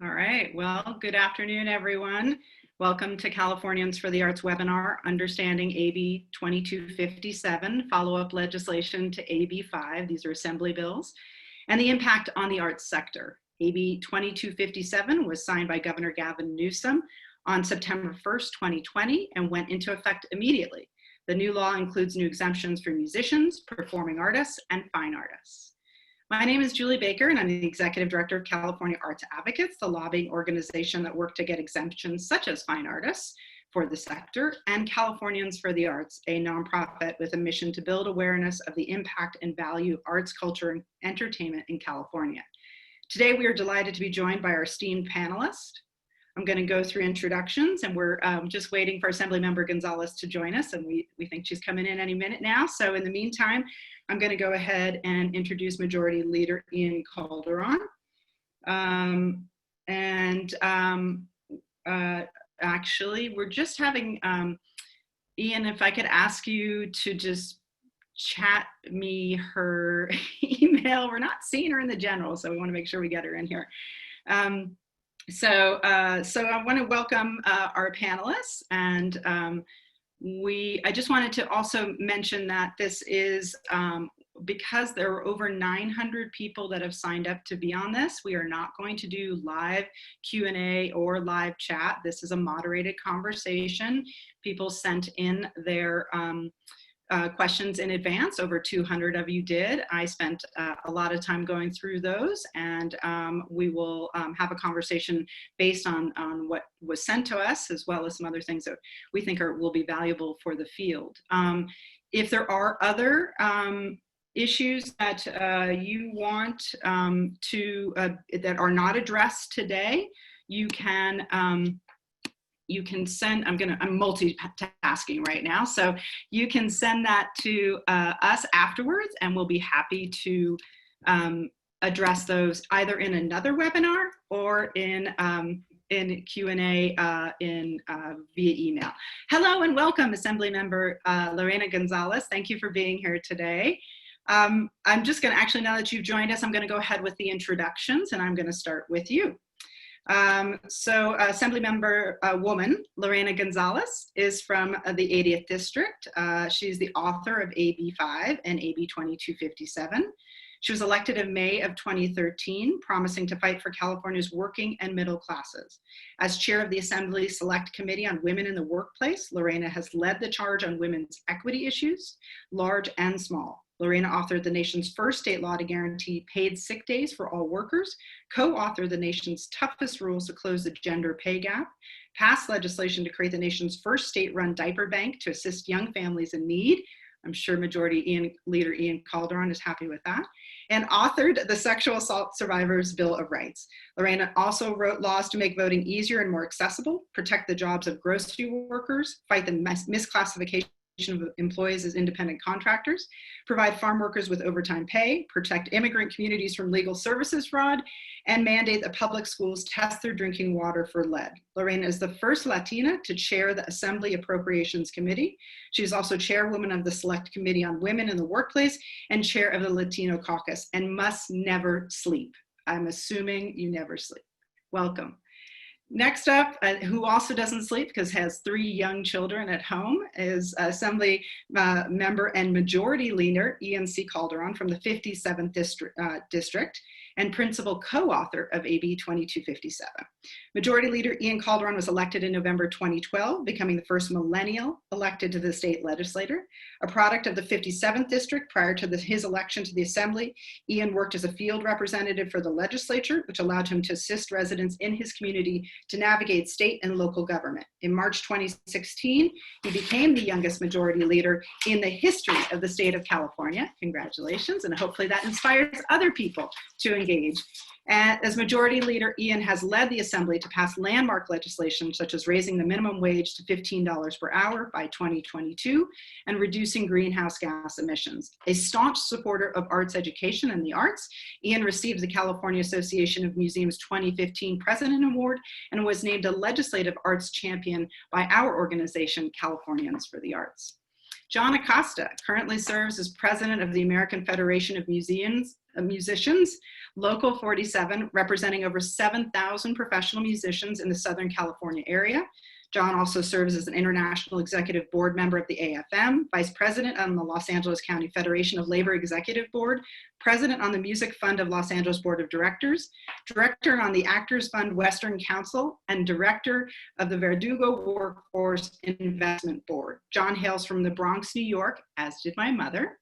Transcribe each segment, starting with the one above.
All right, well, good afternoon, everyone. Welcome to Californians for the Arts webinar, Understanding AB 2257, follow-up legislation to AB5, these are assembly bills, and the impact on the arts sector. AB 2257 was signed by Governor Gavin Newsom on September 1st, 2020, and went into effect immediately. The new law includes new exemptions for musicians, performing artists, and fine artists. My name is Julie Baker, and I'm the Executive Director of California Arts Advocates, the lobbying organization that worked to get exemptions such as fine artists for the sector, and Californians for the Arts, a nonprofit with a mission to build awareness of the impact and value of arts, culture, and entertainment in California. Today, we are delighted to be joined by our esteemed panelists. I'm going to go through introductions, and we're just waiting for Assemblymember Gonzalez to join us, and we think she's coming in any minute now. So in the meantime, I'm going to go ahead and introduce Majority Leader Ian Calderon. Actually, we're just having, Ian, if I could ask you to just chat me her email. We're not seeing her in the general, so we want to make sure we get her in here. So I want to welcome our panelists, and I just wanted to also mention that this is, because there are over 900 people that have signed up to be on this, we are not going to do live Q&A or live chat. This is a moderated conversation. People sent in their questions in advance. Over 200 of you did. I spent a lot of time going through those, and we will have a conversation based on what was sent to us, as well as some other things that we think will be valuable for the field. If there are other issues that you want that are not addressed today, you can send, I'm multitasking right now, so you can send that to us afterwards, and we'll be happy to address those either in another webinar or in Q&A via email. Hello and welcome, Assemblymember Lorena Gonzalez. Thank you for being here today. I'm just going to, actually, now that you've joined us, I'm going to go ahead with the introductions, and I'm going to start with you. Assemblymember woman Lorena Gonzalez is from the 80th District. She's the author of AB5 and AB2257. She was elected in May of 2013, promising to fight for California's working and middle classes. As chair of the Assembly Select Committee on Women in the Workplace, Lorena has led the charge on women's equity issues, large and small. Lorena authored the nation's first state law to guarantee paid sick days for all workers, co-authored the nation's toughest rules to close the gender pay gap, passed legislation to create the nation's first state-run diaper bank to assist young families in need. I'm sure Majority Leader Ian Calderon is happy with that, and authored the Sexual Assault Survivors Bill of Rights. Lorena also wrote laws to make voting easier and more accessible, protect the jobs of grocery workers, fight the misclassification of employees as independent contractors, provide farm workers with overtime pay, protect immigrant communities from legal services fraud, and mandate that public schools test their drinking water for lead. Lorena is the first Latina to chair the Assembly Appropriations Committee. She is also chairwoman of the Select Committee on Women in the Workplace and chair of the Latino Caucus, and must never sleep. I'm assuming you never sleep. Welcome. Next up, who also doesn't sleep because has 3 young children at home, is Assembly member and Majority Leader Ian C. Calderon from the 57th District and principal co-author of AB 2257. Majority Leader Ian Calderon was elected in November 2012, becoming the first millennial elected to the state legislature. A product of the 57th District prior to his election to the Assembly, Ian worked as a field representative for the legislature, which allowed him to assist residents in his community to navigate state and local government. In March 2016, he became the youngest majority leader in the history of the state of California. Congratulations, and hopefully that inspires other people to engage. And as Majority Leader, Ian has led the Assembly to pass landmark legislation such as raising the minimum wage to $15 per hour by 2022 and reducing greenhouse gas emissions. A staunch supporter of arts education and the arts, Ian received the California Association of Museums 2015 President Award and was named a Legislative Arts Champion by our organization, Californians for the Arts. John Acosta currently serves as president of the American Federation of Musicians, Local 47, representing over 7,000 professional musicians in the Southern California area. John also serves as an international executive board member of the AFM, vice president on the Los Angeles County Federation of Labor Executive Board, president on the Music Fund of Los Angeles Board of Directors, director on the Actors Fund Western Council, and director of the Verdugo Workforce Investment Board. John hails from the Bronx, New York, as did my mother.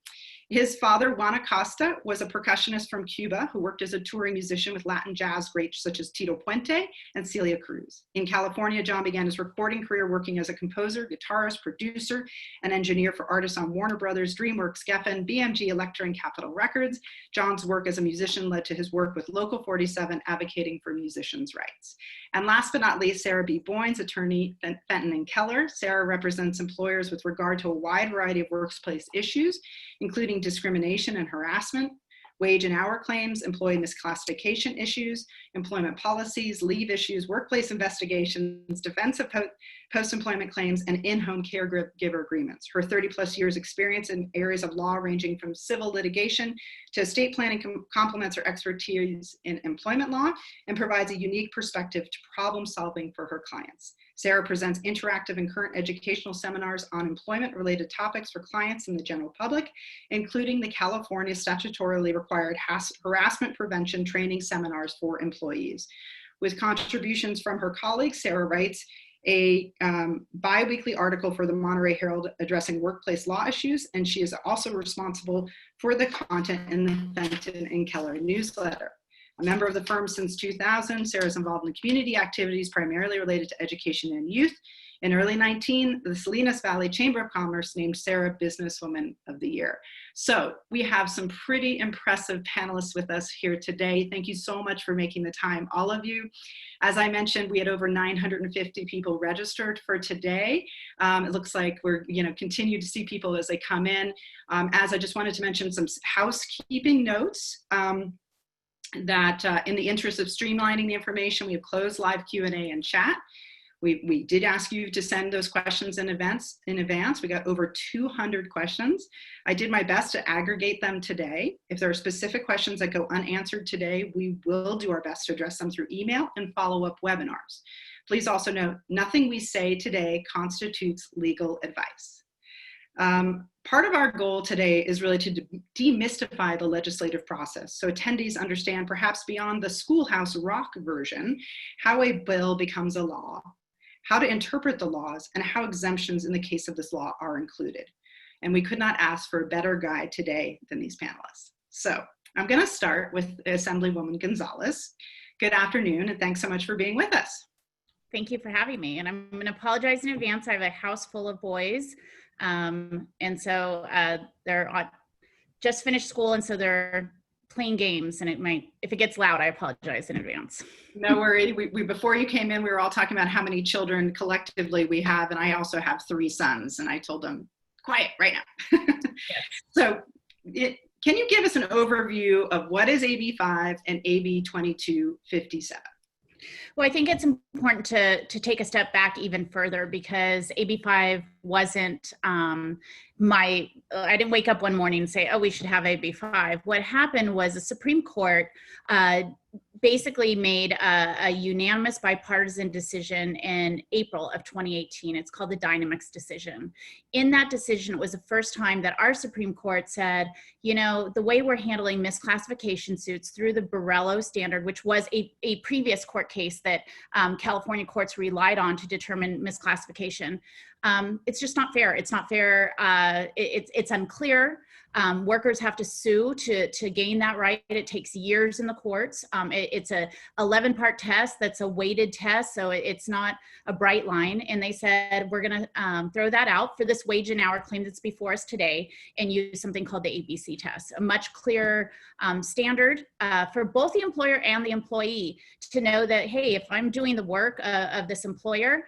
His father, Juan Acosta, was a percussionist from Cuba who worked as a touring musician with Latin jazz greats such as Tito Puente and Celia Cruz. In California, John began his recording career working as a composer, guitarist, producer, and engineer for artists on Warner Brothers, DreamWorks, Geffen, BMG, Elektra, and Capitol Records. John's work as a musician led to his work with Local 47, advocating for musicians' rights. And last but not least, Sarah B. Boynes, attorney Fenton and Keller. Sarah represents employers with regard to a wide variety of workplace issues, including discrimination and harassment, wage and hour claims, employee misclassification issues, employment policies, leave issues, workplace investigations, defense of post-employment claims, and in-home caregiver agreements. Her 30-plus years experience in areas of law ranging from civil litigation to estate planning complements her expertise in employment law and provides a unique perspective to problem solving for her clients. Sarah presents interactive and current educational seminars on employment-related topics for clients and the general public, including the California statutorily required harassment prevention training seminars for employees. With contributions from her colleagues, Sarah writes a bi-weekly article for the Monterey Herald addressing workplace law issues, and she is also responsible for the content in the Fenton and Keller newsletter. A member of the firm since 2000, Sarah is involved in community activities primarily related to education and youth. In early 2019, the Salinas Valley Chamber of Commerce named Sarah Businesswoman of the Year. So we have some pretty impressive panelists with us here today. Thank you so much for making the time, all of you. As I mentioned, we had over 950 people registered for today. It looks like we're continue to see people as they come in. As I just wanted to mention some housekeeping notes. That in the interest of streamlining the information, we have closed live Q&A and chat. We did ask you to send those questions in advance. We got over 200 questions. I did my best to aggregate them today. If there are specific questions that go unanswered today, we will do our best to address them through email and follow-up webinars. Please also note, nothing we say today constitutes legal advice. Part of our goal today is really to demystify the legislative process so attendees understand, perhaps beyond the schoolhouse rock version, how a bill becomes a law, how to interpret the laws, and how exemptions in the case of this law are included. And we could not ask for a better guide today than these panelists. So I'm going to start with Assemblywoman Gonzalez. Good afternoon, and thanks so much for being with us. Thank you for having me. And I'm going to apologize in advance. I have a house full of boys. And so they're just finished school, and so they're playing games, and if it gets loud, I apologize in advance. No worry. We before you came in, we were all talking about how many children collectively we have, and I also have 3 sons, and I told them, quiet right now. Yes. So can you give us an overview of what is AB5 and AB2257? Well, I think it's important to take a step back even further, because AB5 wasn't I didn't wake up one morning and say, oh, we should have AB5. What happened was the Supreme Court basically made a unanimous bipartisan decision in April of 2018. It's called the Dynamics decision. In that decision, it was the first time that our Supreme Court said, the way we're handling misclassification suits through the Borrello standard, which was a previous court case that California courts relied on to determine misclassification, it's just not fair. It's not fair. It's unclear. Workers have to sue to gain that right. It takes years in the courts. It's a 11-part test that's a weighted test, so it's not a bright line. And they said, we're going to throw that out for this wage and hour claim that's before us today and use something called the ABC test, a much clearer standard for both the employer and the employee to know that, hey, if I'm doing the work of this employer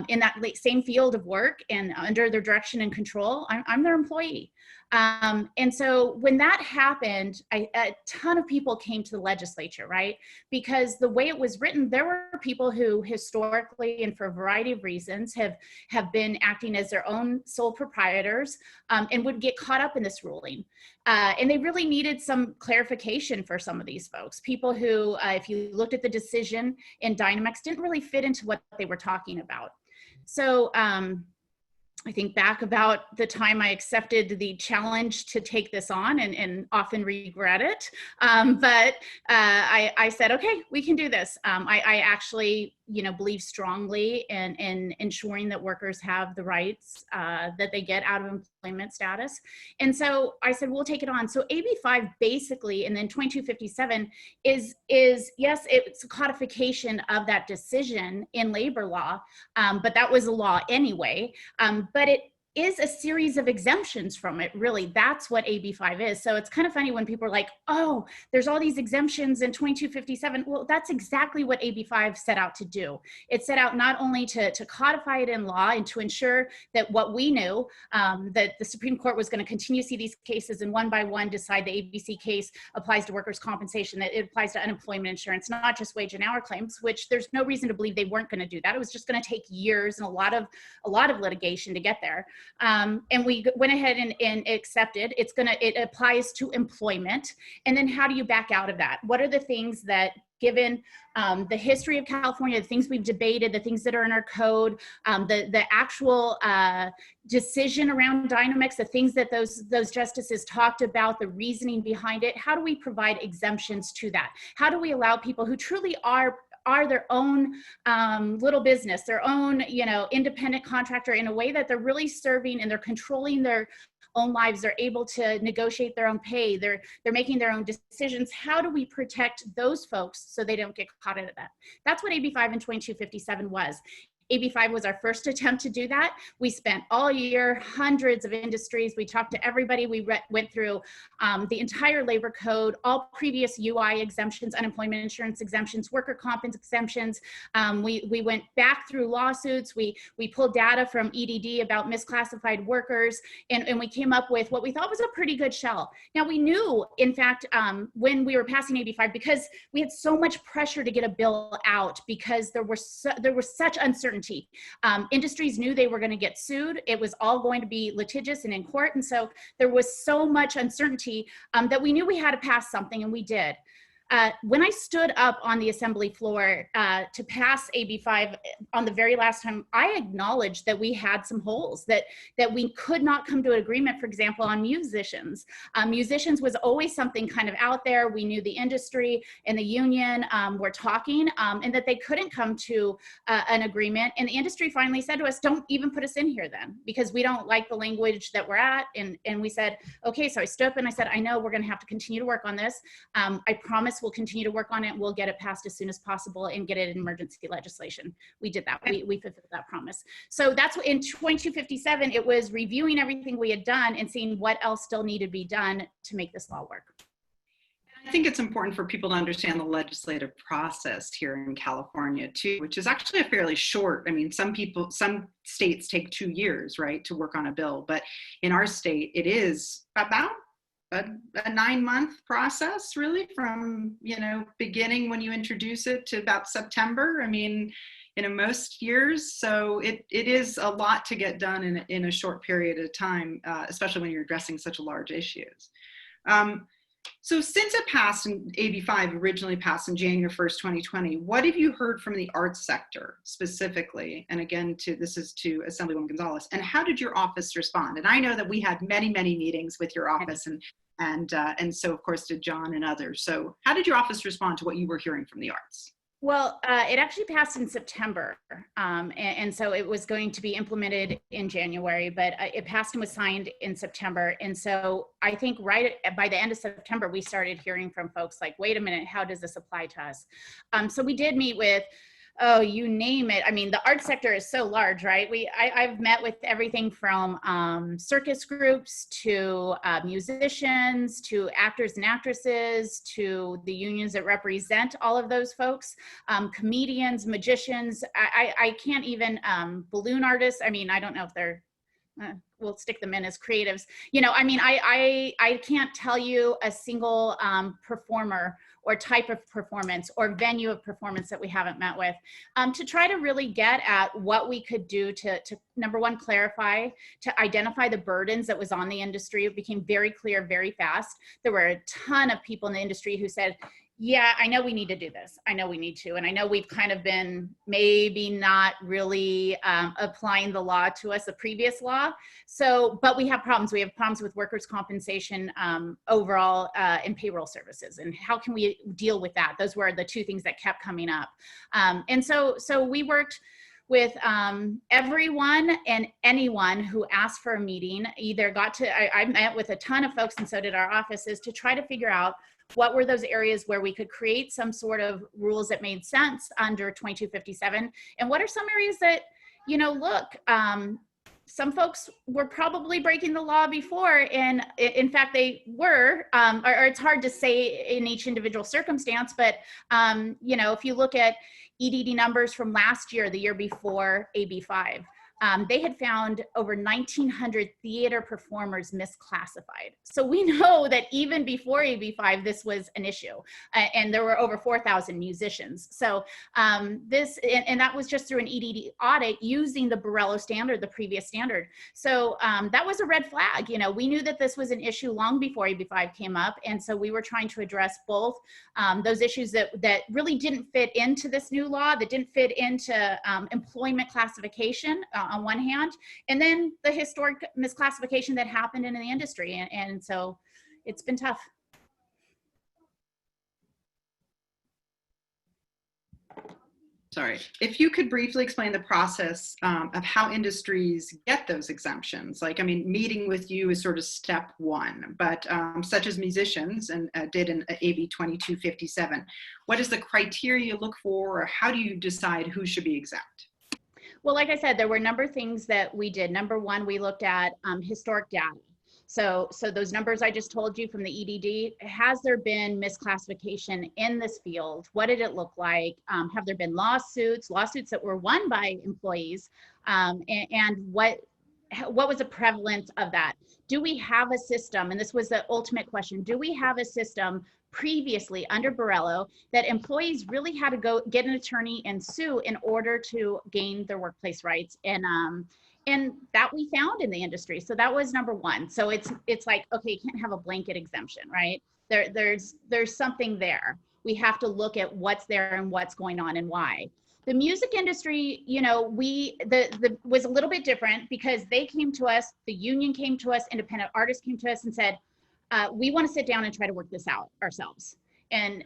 in that same field of work and under their direction and control, I'm their employee. And so when that happened, a ton of people came to the legislature, right? Because the way it was written, there were people who historically and for a variety of reasons have been acting as their own sole proprietors, and would get caught up in this ruling. And they really needed some clarification for some of these folks. People who, if you looked at the decision in Dynamex, didn't really fit into what they were talking about. So I think back about the time I accepted the challenge to take this on, and often regret it. But I said, okay, we can do this. I actually, believe strongly in ensuring that workers have the rights that they get out of employment status. And so I said, we'll take it on. So AB5 basically, and then 2257 is yes, it's a codification of that decision in labor law, but that was a law anyway. But it is a series of exemptions from it, really. That's what AB5 is. So it's kind of funny when people are like, oh, there's all these exemptions in 2257. Well, that's exactly what AB5 set out to do. It set out not only to codify it in law and to ensure that what we knew, that the Supreme Court was going to continue to see these cases and one by one decide the ABC case applies to workers' compensation, that it applies to unemployment insurance, not just wage and hour claims, which there's no reason to believe they weren't going to do that. It was just going to take years and a lot of litigation to get there. And we went ahead and accepted. It applies to employment. And then how do you back out of that? What are the things that, given the history of California, the things we've debated, the things that are in our code, the actual decision around Dynamex, the things that those justices talked about, the reasoning behind it, how do we provide exemptions to that? How do we allow people who truly are their own little business, their own, independent contractor, in a way that they're really serving and they're controlling their own lives, they're able to negotiate their own pay, they're making their own decisions. How do we protect those folks so they don't get caught into that? That's what AB5 and 2257 was. AB5 was our first attempt to do that. We spent all year, hundreds of industries. We talked to everybody. We went through the entire labor code, all previous UI exemptions, unemployment insurance exemptions, worker comp exemptions. We went back through lawsuits. We pulled data from EDD about misclassified workers, and we came up with what we thought was a pretty good shell. Now, we knew, in fact, when we were passing AB5, because we had so much pressure to get a bill out, because there was such uncertainty. Industries knew they were going to get sued. It was all going to be litigious and in court. And so there was so much uncertainty that we knew we had to pass something, and we did. When I stood up on the assembly floor to pass AB5 on the very last time, I acknowledged that we had some holes, that we could not come to an agreement, for example, on musicians. Musicians was always something kind of out there. We knew the industry and the union were talking, and that they couldn't come to an agreement. And the industry finally said to us, don't even put us in here then, because we don't like the language that we're at. And we said, okay. So I stood up and I said, I know we're going to have to continue to work on this. I promise we'll continue to work on it. We'll get it passed as soon as possible and get it in emergency legislation. We did that. We fulfilled that promise. So that's what, in 2257, it was reviewing everything we had done and seeing what else still needed to be done to make this law work. I think it's important for people to understand the legislative process here in California too, which is actually a fairly short. I mean, some states take 2 years, right, to work on a bill, but in our state, it is about a 9-month process, really, from, beginning when you introduce it to about September. I mean, most years. So it is a lot to get done in a short period of time, especially when you're addressing such large issues. So since it passed, in AB5 originally passed on January 1st, 2020, what have you heard from the arts sector specifically? And again, this is to Assemblywoman Gonzalez. And how did your office respond? And I know that we had many, many meetings with your office, and so of course did John and others. So how did your office respond to what you were hearing from the arts? Well, it actually passed in September, and so it was going to be implemented in January, but it passed and was signed in September. And so I think by the end of September, we started hearing from folks like, wait a minute, how does this apply to us? So we did meet with, oh, you name it. I mean, the art sector is so large, right? I've met with everything from circus groups to musicians to actors and actresses to the unions that represent all of those folks, comedians, magicians. I can't even, balloon artists. I mean, I don't know if they're we'll stick them in as creatives. You know, I mean, I can't tell you a single performer or type of performance or venue of performance that we haven't met with, to try to really get at what we could do to number one, clarify, to identify the burdens that was on the industry. It became very clear very fast. There were a ton of people in the industry who said, yeah, I know we need to do this. I know we need to. And I know we've kind of been maybe not really applying the law to us, the previous law. So, but we have problems. We have problems with workers' compensation overall and payroll services. And how can we deal with that? Those were the two things that kept coming up. And so we worked with everyone and anyone who asked for a meeting. Either got to, I met with a ton of folks, and so did our offices, to try to figure out what were those areas where we could create some sort of rules that made sense under 2257, and what are some areas that, you know, look, some folks were probably breaking the law before, and in fact they were, or it's hard to say in each individual circumstance, but you know, if you look at EDD numbers from last year, the year before AB5, they had found over 1,900 theater performers misclassified. So we know that even before AB5, this was an issue, and there were over 4,000 musicians. So and that was just through an EDD audit using the Borello standard, the previous standard. So that was a red flag. You know, we knew that this was an issue long before AB5 came up, and so we were trying to address both those issues that really didn't fit into this new law, that didn't fit into employment classification on one hand, and then the historic misclassification that happened in the industry. And so it's been tough. Sorry, if you could briefly explain the process of how industries get those exemptions. Like, I mean, meeting with you is sort of step one, but such as musicians and did in AB 2257, what is the criteria you look for, or how do you decide who should be exempt? Well, like I said, there were a number of things that we did. Number one, we looked at historic data. So those numbers I just told you from the EDD, has there been misclassification in this field? What did it look like? Have there been lawsuits that were won by employees? And what was the prevalence of that? Do we have a system? And this was the ultimate question. Do we have a system previously under Borello that employees really had to go get an attorney and sue in order to gain their workplace rights? And that we found in the industry. So that was number one. So it's like, okay, you can't have a blanket exemption, right? There's something there. We have to look at what's there and what's going on and why. The music industry, you know, was a little bit different because they came to us, the union came to us, independent artists came to us and said, we want to sit down and try to work this out ourselves. And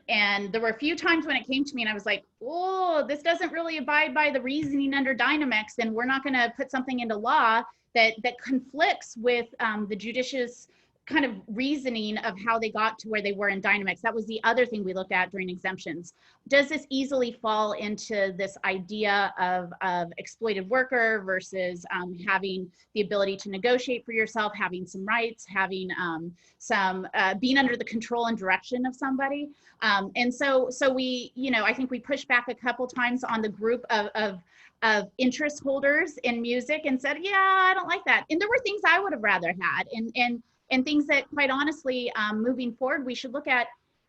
there were a few times when it came to me and I was like, oh, this doesn't really abide by the reasoning under Dynamex, and we're not going to put something into law that conflicts with the judicious kind of reasoning of how they got to where they were in Dynamex. That was the other thing we looked at during exemptions. Does this easily fall into this idea of exploited worker versus having the ability to negotiate for yourself, having some rights, having being under the control and direction of somebody? And so we, you know, I think we pushed back a couple times on the group of interest holders in music and said, yeah, I don't like that. And there were things I would have rather had, and things that, quite honestly, moving forward, we should look at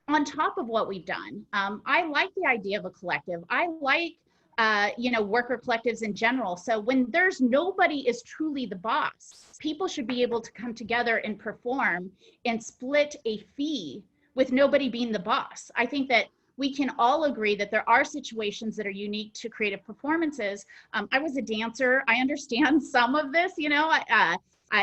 on top of what we've done. I like the idea of a collective. I like, you know, worker collectives in general. So when there's nobody is truly the boss, people should be able to come together and perform and split a fee with nobody being the boss. I think that we can all agree that there are situations that are unique to creative performances. I was a dancer. I understand some of this, you know.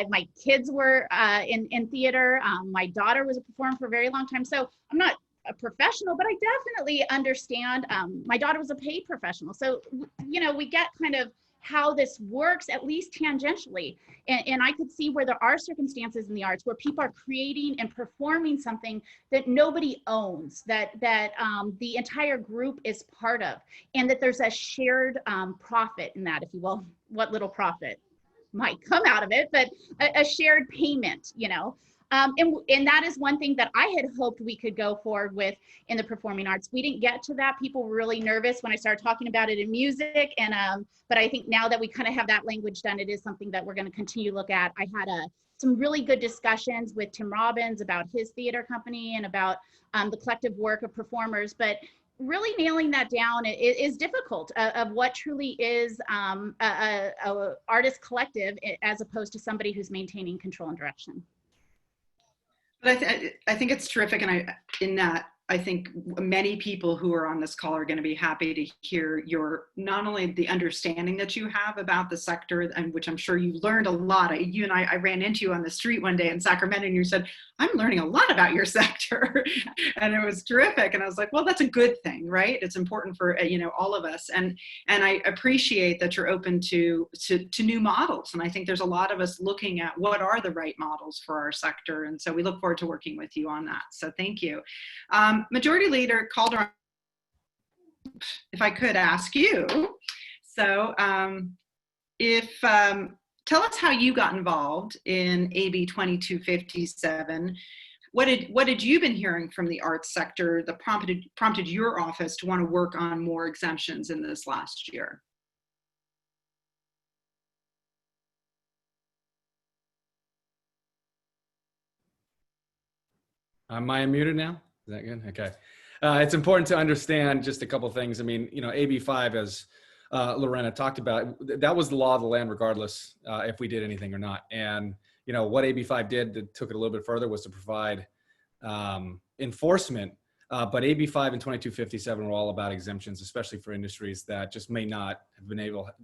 My kids were in theater. My daughter was a performer for a very long time. So I'm not a professional, but I definitely understand. My daughter was a paid professional. So, you know, we get kind of how this works, at least tangentially. And I could see where there are circumstances in the arts where people are creating and performing something that nobody owns, that the entire group is part of, and that there's a shared profit in that, if you will. What little profit might come out of it, but a shared payment, you know. And that is one thing that I had hoped we could go forward with in the performing arts. We didn't get to that. People were really nervous when I started talking about it in music. And but I think now that we kind of have that language done, it is something that we're going to continue to look at. I had some really good discussions with Tim Robbins about his theater company and about the collective work of performers. But really nailing that down is difficult of what truly is a artist collective as opposed to somebody who's maintaining control and direction. But I think it's terrific, and I think many people who are on this call are going to be happy to hear your, not only the understanding that you have about the sector, and which I'm sure you learned a lot. You and I ran into you on the street one day in Sacramento, and you said, "I'm learning a lot about your sector," and it was terrific. And I was like, "Well, that's a good thing, right? It's important for all of us." And I appreciate that you're open to new models. And I think there's a lot of us looking at what are the right models for our sector, and so we look forward to working with you on that. So thank you. Majority Leader Calderon, if I could ask you, so tell us how you got involved in AB 2257. What did you been hearing from the arts sector that prompted your office to want to work on more exemptions in this last year? Am I unmuted now? Is that good? Okay. It's important to understand just a couple of things. I mean, AB5, as Lorena talked about, that was the law of the land regardless if we did anything or not. And, what AB5 did that took it a little bit further was to provide enforcement. But AB5 and 2257 were all about exemptions, especially for industries that just may not have been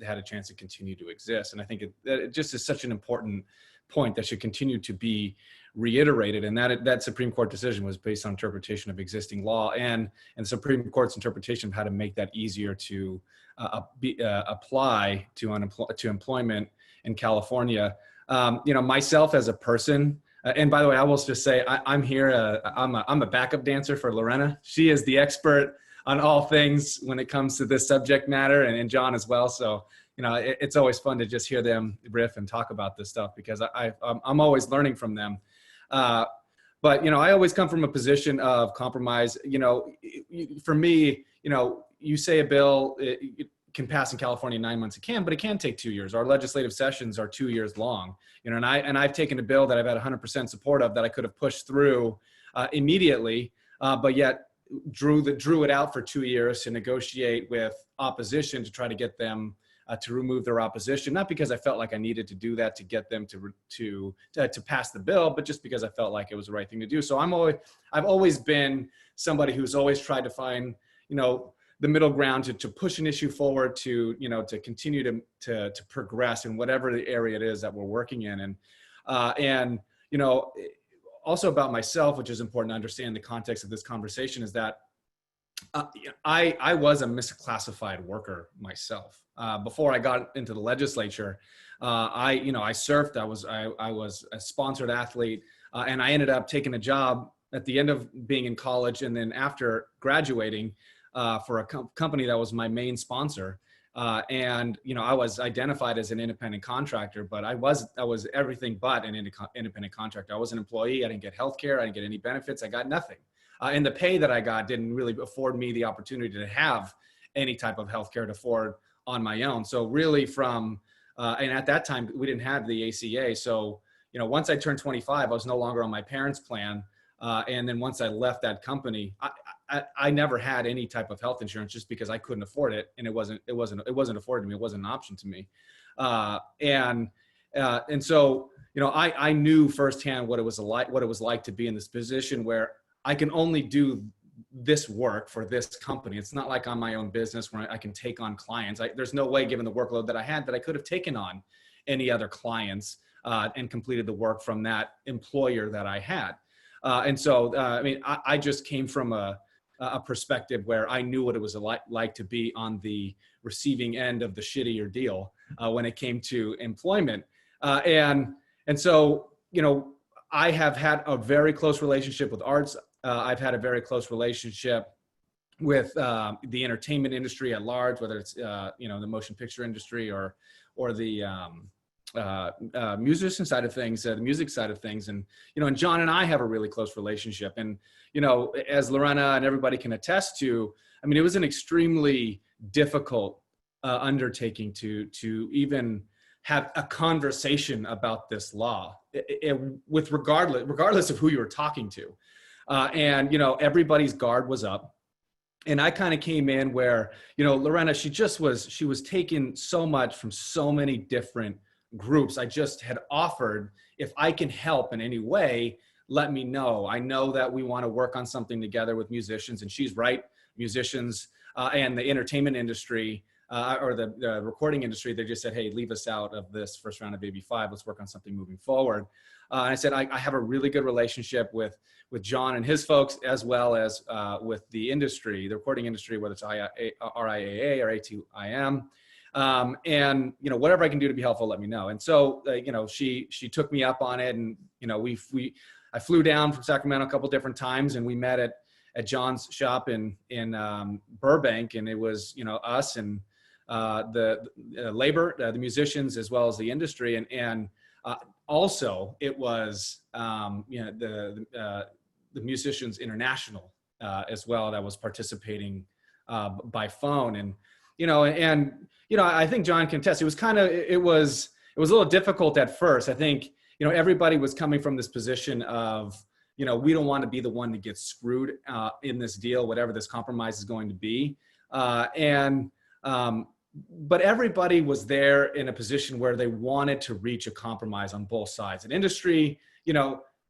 had a chance to continue to exist. And I think it just is such an important point that should continue to be reiterated, and that Supreme Court decision was based on interpretation of existing law and the Supreme Court's interpretation of how to make that easier to apply to employment in California. Myself as a person, and by the way, I will just say I'm here. I'm a backup dancer for Lorena. She is the expert on all things when it comes to this subject matter, and John as well. So it's always fun to just hear them riff and talk about this stuff because I'm always learning from them. But I always come from a position of compromise. For me, you say a bill it can pass in California in 9 months. It can, but it can take 2 years. Our legislative sessions are 2 years long. And I've taken a bill that I've had 100% support of that I could have pushed through immediately, but yet drew it out for 2 years to negotiate with opposition to try to get them to remove their opposition, not because I felt like I needed to do that to get them to pass the bill, but just because I felt like it was the right thing to do. So I've always been somebody who's always tried to find, the middle ground to push an issue forward, to continue to progress in whatever the area it is that we're working in. And also about myself, which is important to understand the context of this conversation, is that I was a misclassified worker myself. Before I got into the legislature, I surfed. I was a sponsored athlete, and I ended up taking a job at the end of being in college, and then after graduating, for a company that was my main sponsor. And I was identified as an independent contractor, but I was everything but an independent contractor. I was an employee. I didn't get healthcare. I didn't get any benefits. I got nothing. And the pay that I got didn't really afford me the opportunity to have any type of healthcare to afford on my own. So really and at that time, we didn't have the ACA. So, once I turned 25, I was no longer on my parents' plan. And then once I left that company, I never had any type of health insurance just because I couldn't afford it. And it wasn't afforded to me. It wasn't an option to me. And so, I knew firsthand what it was like to be in this position where I can only do this work for this company. It's not like I'm my own business where I can take on clients. There's no way, given the workload that I had, that I could have taken on any other clients and completed the work from that employer that I had. And so, I just came from a perspective where I knew what it was like to be on the receiving end of the shittier deal when it came to employment. And so, I have had a very close relationship with arts. I've had a very close relationship with the entertainment industry at large, whether it's the motion picture industry or the musician side of things, the music side of things. And, and John and I have a really close relationship. And, as Lorena and everybody can attest to, I mean, it was an extremely difficult undertaking to even have a conversation about this law with regardless of who you were talking to. And, everybody's guard was up. And I kind of came in where, Lorena, she was taking so much from so many different groups. I just had offered, if I can help in any way, let me know. I know that we want to work on something together with musicians, and she's right. Musicians and the entertainment industry or the recording industry, they just said, hey, leave us out of this first round of AB5. Let's work on something moving forward. And I said, I have a really good relationship with John and his folks, as well as with the industry, the recording industry, whether it's RIAA or ATIM. And, whatever I can do to be helpful, let me know. And so, she took me up on it, and, I flew down from Sacramento a couple different times, and we met at John's shop in Burbank. And it was, us and the labor, the musicians, as well as the industry. And also it was, the Musicians International as well, that was participating by phone. And, I think John can attest, it was a little difficult at first. I think, everybody was coming from this position of, we don't want to be the one to get screwed in this deal, whatever this compromise is going to be. But everybody was there in a position where they wanted to reach a compromise on both sides. And industry,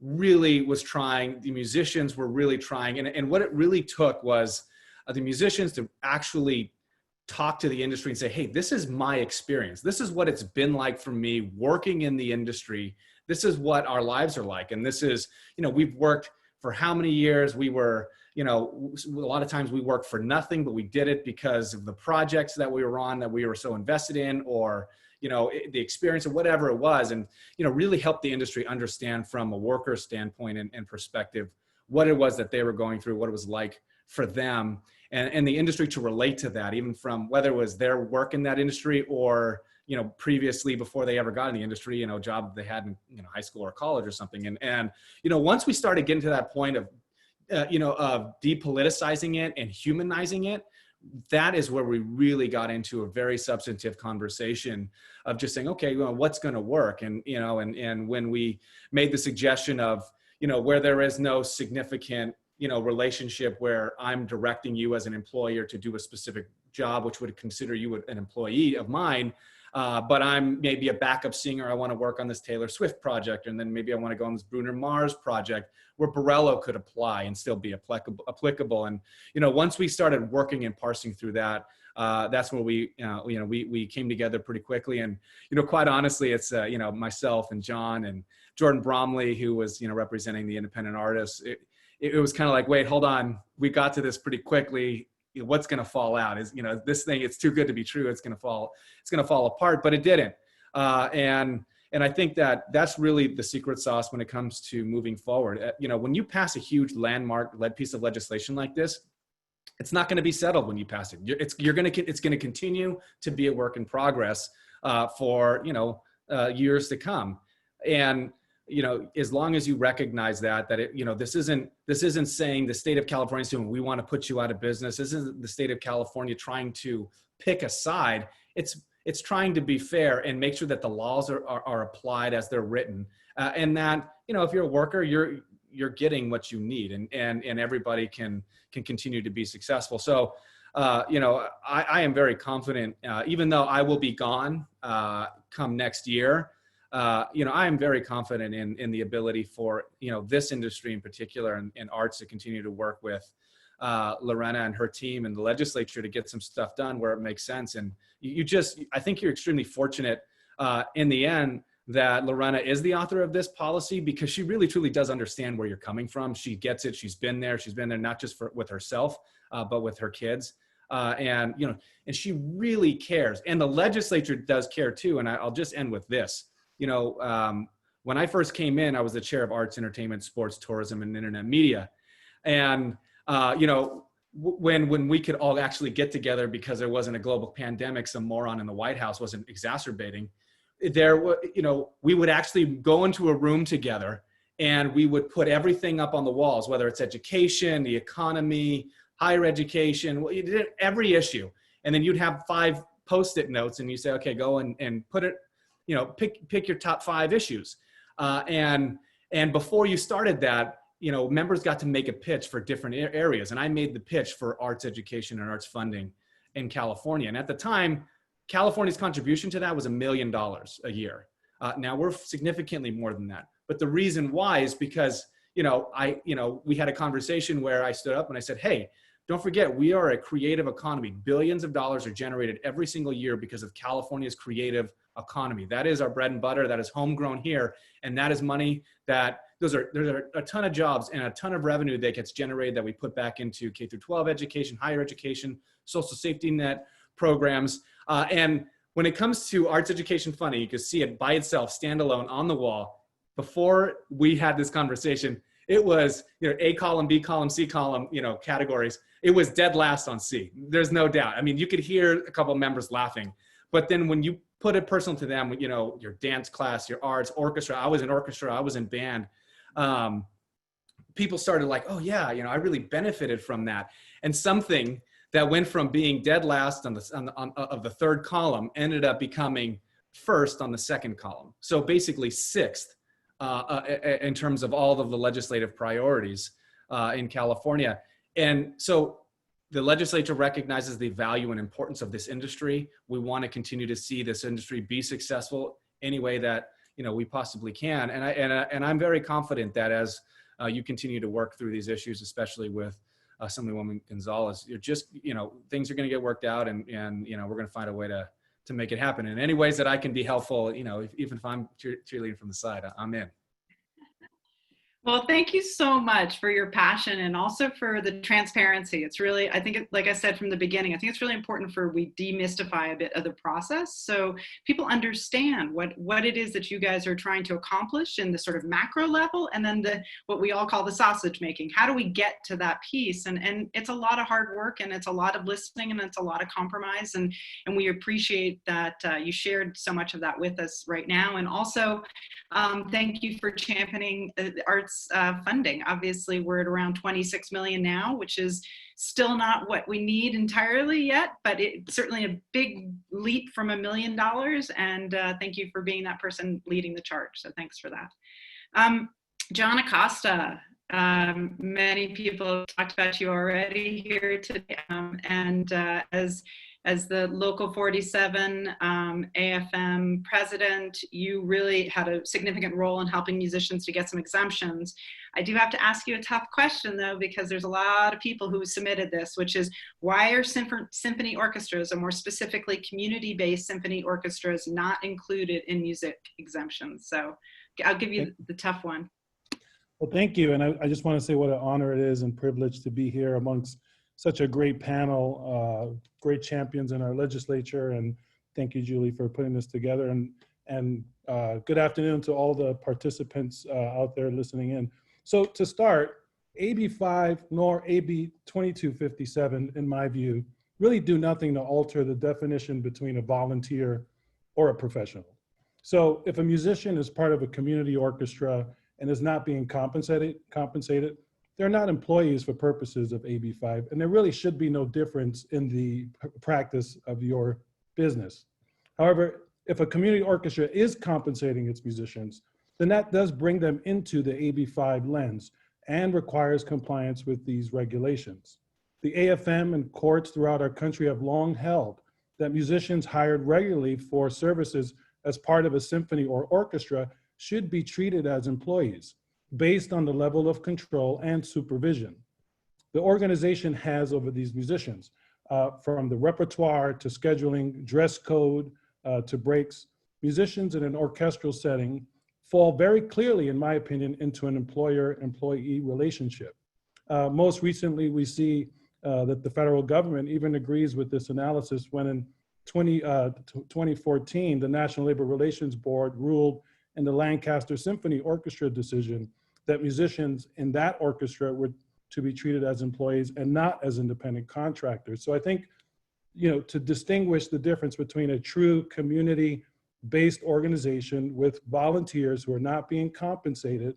really was trying, the musicians were really trying. And what it really took was the musicians to actually talk to the industry and say, hey, this is my experience. This is what it's been like for me working in the industry. This is what our lives are like. And this is, we've worked for how many years? We were, a lot of times we worked for nothing, but we did it because of the projects that we were on, that we were so invested in, or, the experience or whatever it was. And, really help the industry understand from a worker standpoint and perspective, what it was that they were going through, what it was like for them, and the industry to relate to that, even from whether it was their work in that industry or, previously before they ever got in the industry, a job that they had in, high school or college or something. And, once we started getting to that point of, of depoliticizing it and humanizing it, that is where we really got into a very substantive conversation of just saying, okay, what's going to work? And, and when we made the suggestion of, where there is no significant, relationship where I'm directing you as an employer to do a specific job, which would consider you an employee of mine, but I'm maybe a backup singer. I want to work on this Taylor Swift project, and then maybe I want to go on this Bruno Mars project, where Borello could apply and still be applicable. And, once we started working and parsing through that, that's where we came together pretty quickly. And, quite honestly, it's, myself and John and Jordan Bromley, who was, representing the independent artists. It was kind of like, wait, hold on. We got to this pretty quickly. What's going to fall out is, this thing, it's too good to be true. It's going to fall apart, but it didn't. And I think that that's really the secret sauce when it comes to moving forward. When you pass a huge landmark piece of legislation like this, it's not going to be settled when you pass it. It's going to continue to be a work in progress for, years to come. And, as long as you recognize that it, this isn't saying the state of California is saying, we want to put you out of business. This isn't the state of California trying to pick a side. It's trying to be fair and make sure that the laws are applied as they're written. And that, if you're a worker, you're getting what you need, and everybody can continue to be successful. So, I am very confident, even though I will be gone come next year. I am very confident in the ability for, this industry in particular and arts to continue to work with Lorena and her team and the legislature to get some stuff done where it makes sense. And I think you're extremely fortunate in the end that Lorena is the author of this policy, because she really truly does understand where you're coming from. She gets it. She's been there not just with herself, but with her kids. And she really cares. And the legislature does care too. And I'll just end with this. When I first came in, I was the chair of arts, entertainment, sports, tourism, and internet media. And, when we could all actually get together because there wasn't a global pandemic, some moron in the White House wasn't exacerbating, we would actually go into a room together and we would put everything up on the walls, whether it's education, the economy, higher education, you did every issue. And then you'd have 5 Post-it notes and you say, okay, go and put it, pick your top 5 issues. And before you started that, members got to make a pitch for different areas. And I made the pitch for arts education and arts funding in California. And at the time, California's contribution to that was $1 million a year. Now we're significantly more than that. But the reason why is because, we had a conversation where I stood up and I said, hey, don't forget, we are a creative economy. Billions of dollars are generated every single year because of California's creative economy. That is our bread and butter. That is homegrown here. And that is money that there's a ton of jobs and a ton of revenue that gets generated that we put back into K through 12 education, higher education, social safety net programs. And when it comes to arts education funding, you can see it by itself, standalone on the wall. Before we had this conversation, it was, A column, B column, C column, categories. It was dead last on C. There's no doubt. I mean, you could hear a couple of members laughing, but then when you put it personal to them, your dance class, your arts, orchestra, I was in orchestra, I was in band. People started like, oh yeah, I really benefited from that. And something that went from being dead last of the 3rd column ended up becoming first on the 2nd column. So basically 6th in terms of all of the legislative priorities in California. And so the legislature recognizes the value and importance of this industry. We want to continue to see this industry be successful any way that we possibly can. And I'm very confident that as you continue to work through these issues, especially with Assemblywoman Gonzalez, you're just things are going to get worked out, and we're going to find a way to make it happen. In any ways that I can be helpful, even if I'm cheerleading from the side, I'm in. Well, thank you so much for your passion and also for the transparency. It's really, I think, like I said from the beginning, I think it's really important we demystify a bit of the process so people understand what it is that you guys are trying to accomplish in the sort of macro level, and then what we all call the sausage making. How do we get to that piece? And it's a lot of hard work, and it's a lot of listening, and it's a lot of compromise. And we appreciate that you shared so much of that with us right now. And also, thank you for championing arts funding. Obviously, we're at around 26 million now, which is still not what we need entirely yet, but it's certainly a big leap from $1 million. And thank you for being that person leading the charge. So thanks for that. John Acosta, many people have talked about you already here today. And as the Local 47 AFM president, you really had a significant role in helping musicians to get some exemptions. I do have to ask you a tough question, though, because there's a lot of people who submitted this, which is, why are symphony orchestras, or more specifically community-based symphony orchestras, not included in music exemptions? So I'll give you the tough one. Well, thank you. And I just want to say what an honor it is and privilege to be here amongst such a great panel, great champions in our legislature. And thank you, Julie, for putting this together. And good afternoon to all the participants out there listening in. So to start, AB5 nor AB2257, in my view, really do nothing to alter the definition between a volunteer or a professional. So if a musician is part of a community orchestra and is not being compensated, they're not employees for purposes of AB5, and there really should be no difference in the practice of your business. However, if a community orchestra is compensating its musicians, then that does bring them into the AB5 lens and requires compliance with these regulations. The AFM and courts throughout our country have long held that musicians hired regularly for services as part of a symphony or orchestra should be treated as employees, based on the level of control and supervision the organization has over these musicians, from the repertoire to scheduling, dress code to breaks. Musicians in an orchestral setting fall very clearly, in my opinion, into an employer-employee relationship. Most recently, we see that the federal government even agrees with this analysis when in 2014, the National Labor Relations Board ruled in the Lancaster Symphony Orchestra decision that musicians in that orchestra were to be treated as employees and not as independent contractors. So I think, to distinguish the difference between a true community based organization with volunteers who are not being compensated,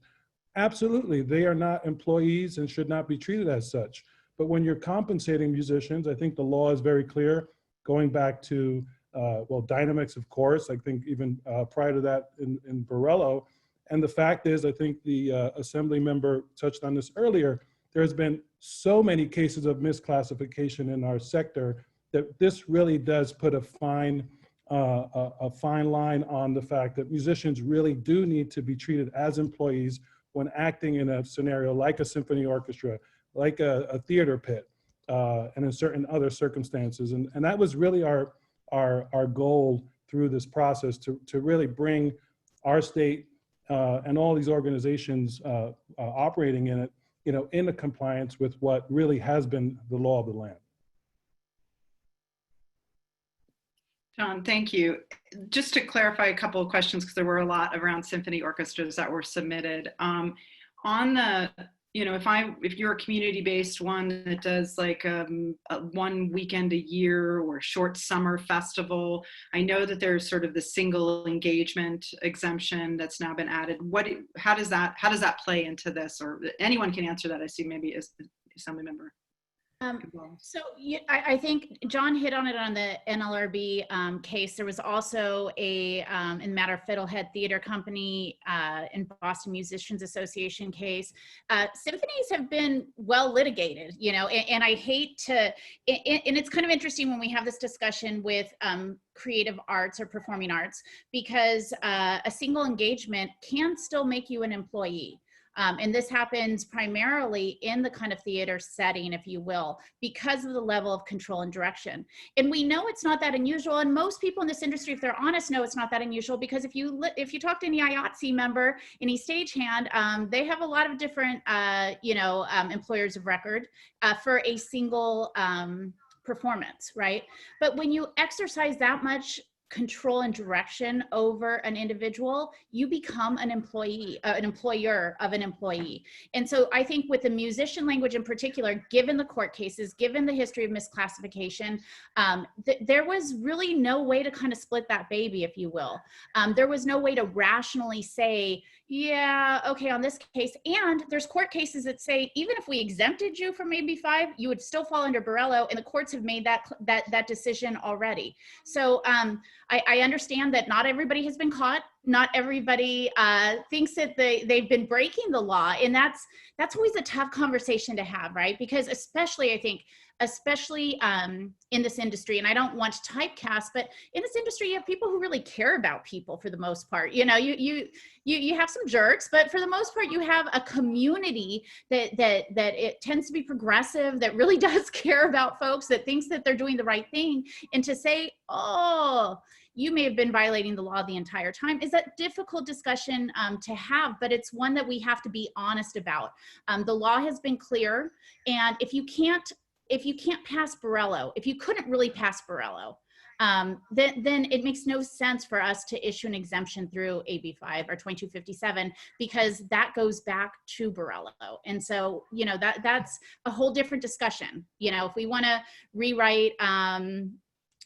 absolutely, they are not employees and should not be treated as such. But when you're compensating musicians, I think the law is very clear, going back to, well, Dynamics, of course, I think even prior to that in Borello. And the fact is, I think the assembly member touched on this earlier, there's been so many cases of misclassification in our sector that this really does put a fine line on the fact that musicians really do need to be treated as employees when acting in a scenario like a symphony orchestra, like a theater pit, and in certain other circumstances. And that was really our goal through this process, to really bring our state and all these organizations operating in it, into compliance with what really has been the law of the land. John, thank you. Just to clarify a couple of questions, because there were a lot around symphony orchestras that were submitted. On the, if you're a community-based one that does like one weekend a year or short summer festival, I know that there's sort of the single engagement exemption that's now been added. How does that play into this? Or anyone can answer that. I see maybe as assembly member. So I think John hit on it on the NLRB case. There was also in the matter of Fiddlehead Theater Company in Boston Musicians Association case. Symphonies have been well litigated, and I hate to, and it's kind of interesting when we have this discussion with creative arts or performing arts, because a single engagement can still make you an employee. And this happens primarily in the kind of theater setting, if you will, because of the level of control and direction. And we know it's not that unusual. And most people in this industry, if they're honest, know it's not that unusual, because if you talk to any IATSE member, any stagehand, they have a lot of different, employers of record for a single performance, right? But when you exercise that much control and direction over an individual, you become an employee, an employer of an employee. And so I think with the musician language in particular, given the court cases, given the history of misclassification, there was really no way to kind of split that baby, if you will. There was no way to rationally say, yeah, okay, on this case, and there's court cases that say, even if we exempted you from AB5, you would still fall under Borello, and the courts have made that decision already. So I understand that not everybody has been caught. Not everybody thinks that they've been breaking the law, and that's always a tough conversation to have, right? Because especially in this industry, and I don't want to typecast, but in this industry, you have people who really care about people for the most part. You have some jerks, but for the most part, you have a community that it tends to be progressive, that really does care about folks, that thinks that they're doing the right thing. And to say, oh, you may have been violating the law the entire time, is a difficult discussion to have, but it's one that we have to be honest about. The law has been clear, and if you can't pass Borello, if you couldn't really pass Borello, then it makes no sense for us to issue an exemption through AB5 or 2257, because that goes back to Borello. And so, that's a whole different discussion. If we want to rewrite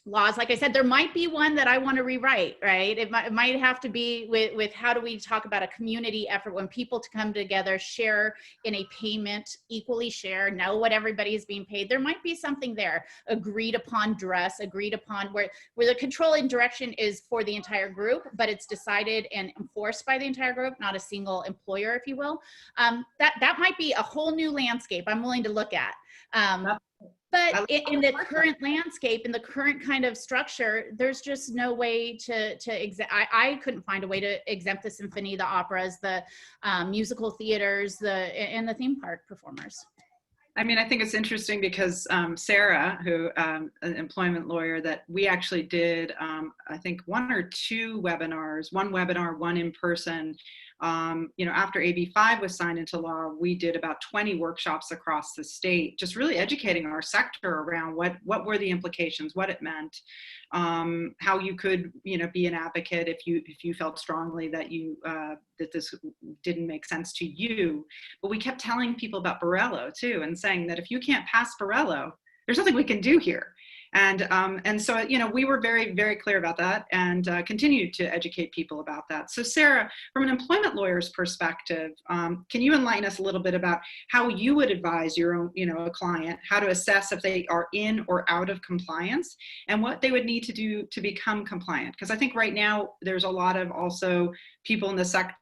laws, like I said, there might be one that I want to rewrite, right? It might have to be with how do we talk about a community effort when people to come together, share in a payment, equally share, know what everybody is being paid. There might be something there, agreed upon dress, agreed upon where the control and direction is for the entire group, but it's decided and enforced by the entire group, not a single employer, if you will. That might be a whole new landscape I'm willing to look at. But in the current landscape, in the current kind of structure, there's just no way I couldn't find a way to exempt the symphony, the operas, the musical theaters, and the theme park performers. I mean, I think it's interesting because Sarah, who an employment lawyer, that we actually did, I think 1 or 2 webinars, one webinar, one in person. After AB5 was signed into law, we did about 20 workshops across the state, just really educating our sector around what were the implications, what it meant, how you could, be an advocate if you felt strongly that that this didn't make sense to you. But we kept telling people about Borello too, and saying that if you can't pass Borello, there's nothing we can do here. And so, you know, we were very, very clear about that and continue to educate people about that. So Sarah, from an employment lawyer's perspective, can you enlighten us a little bit about how you would advise your own, you know, a client, how to assess if they are in or out of compliance and what they would need to do to become compliant? Because I think right now there's a lot of also people in the sector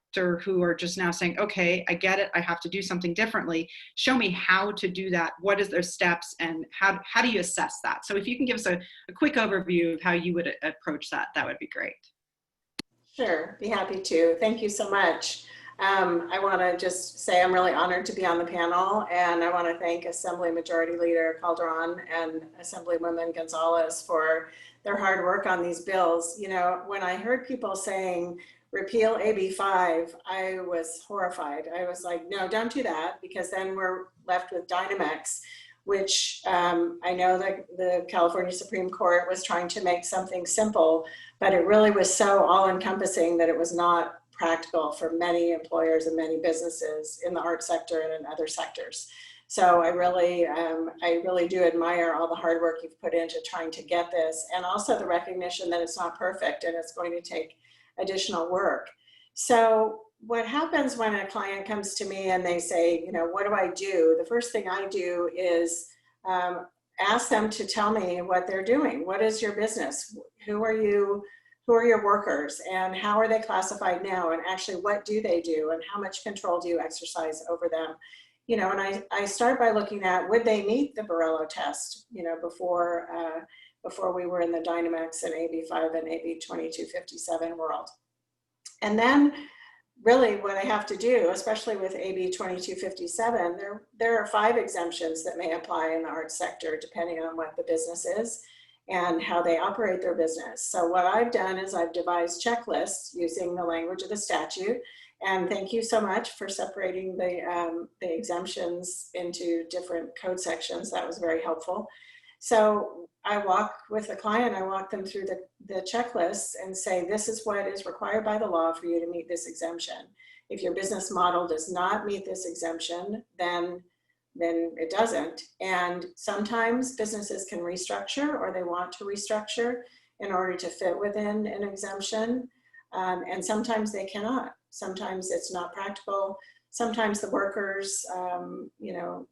who are just now saying, okay, I get it, I have to do something differently. Show me how to do that. What is their steps and how do you assess that? So if you can give us a quick overview of how you would approach that, that would be great. Sure, be happy to. Thank you so much. I want to just say I'm really honored to be on the panel, and I want to thank Assembly Majority Leader Calderon and Assemblywoman Gonzalez for their hard work on these bills. You know, when I heard people saying repeal AB5, I was horrified. I was like, no, don't do that, because then we're left with Dynamex, which I know that the California Supreme Court was trying to make something simple, but it really was so all-encompassing that it was not practical for many employers and many businesses in the art sector and in other sectors. So I really do admire all the hard work you've put into trying to get this, and also the recognition that it's not perfect and it's going to take additional work. So what happens when a client comes to me and they say, you know, what do I do? The first thing I do is ask them to tell me what they're doing. What is your business? Who are you? Who are your workers, and how are they classified now? And actually, what do they do? And how much control do you exercise over them? You know, and I start by looking at, would they meet the Borello test, you know, before we were in the Dynamex and AB5 and AB2257 world. And then really what I have to do, especially with AB2257, there are 5 exemptions that may apply in the arts sector depending on what the business is and how they operate their business. So what I've done is I've devised checklists using the language of the statute. And thank you so much for separating the exemptions into different code sections. That was very helpful. So I walk with the client, I walk them through the checklists and say, this is what is required by the law for you to meet this exemption. If your business model does not meet this exemption, then it doesn't. And sometimes businesses can restructure, or they want to restructure in order to fit within an exemption. And sometimes they cannot. Sometimes it's not practical. Sometimes the workers, you know,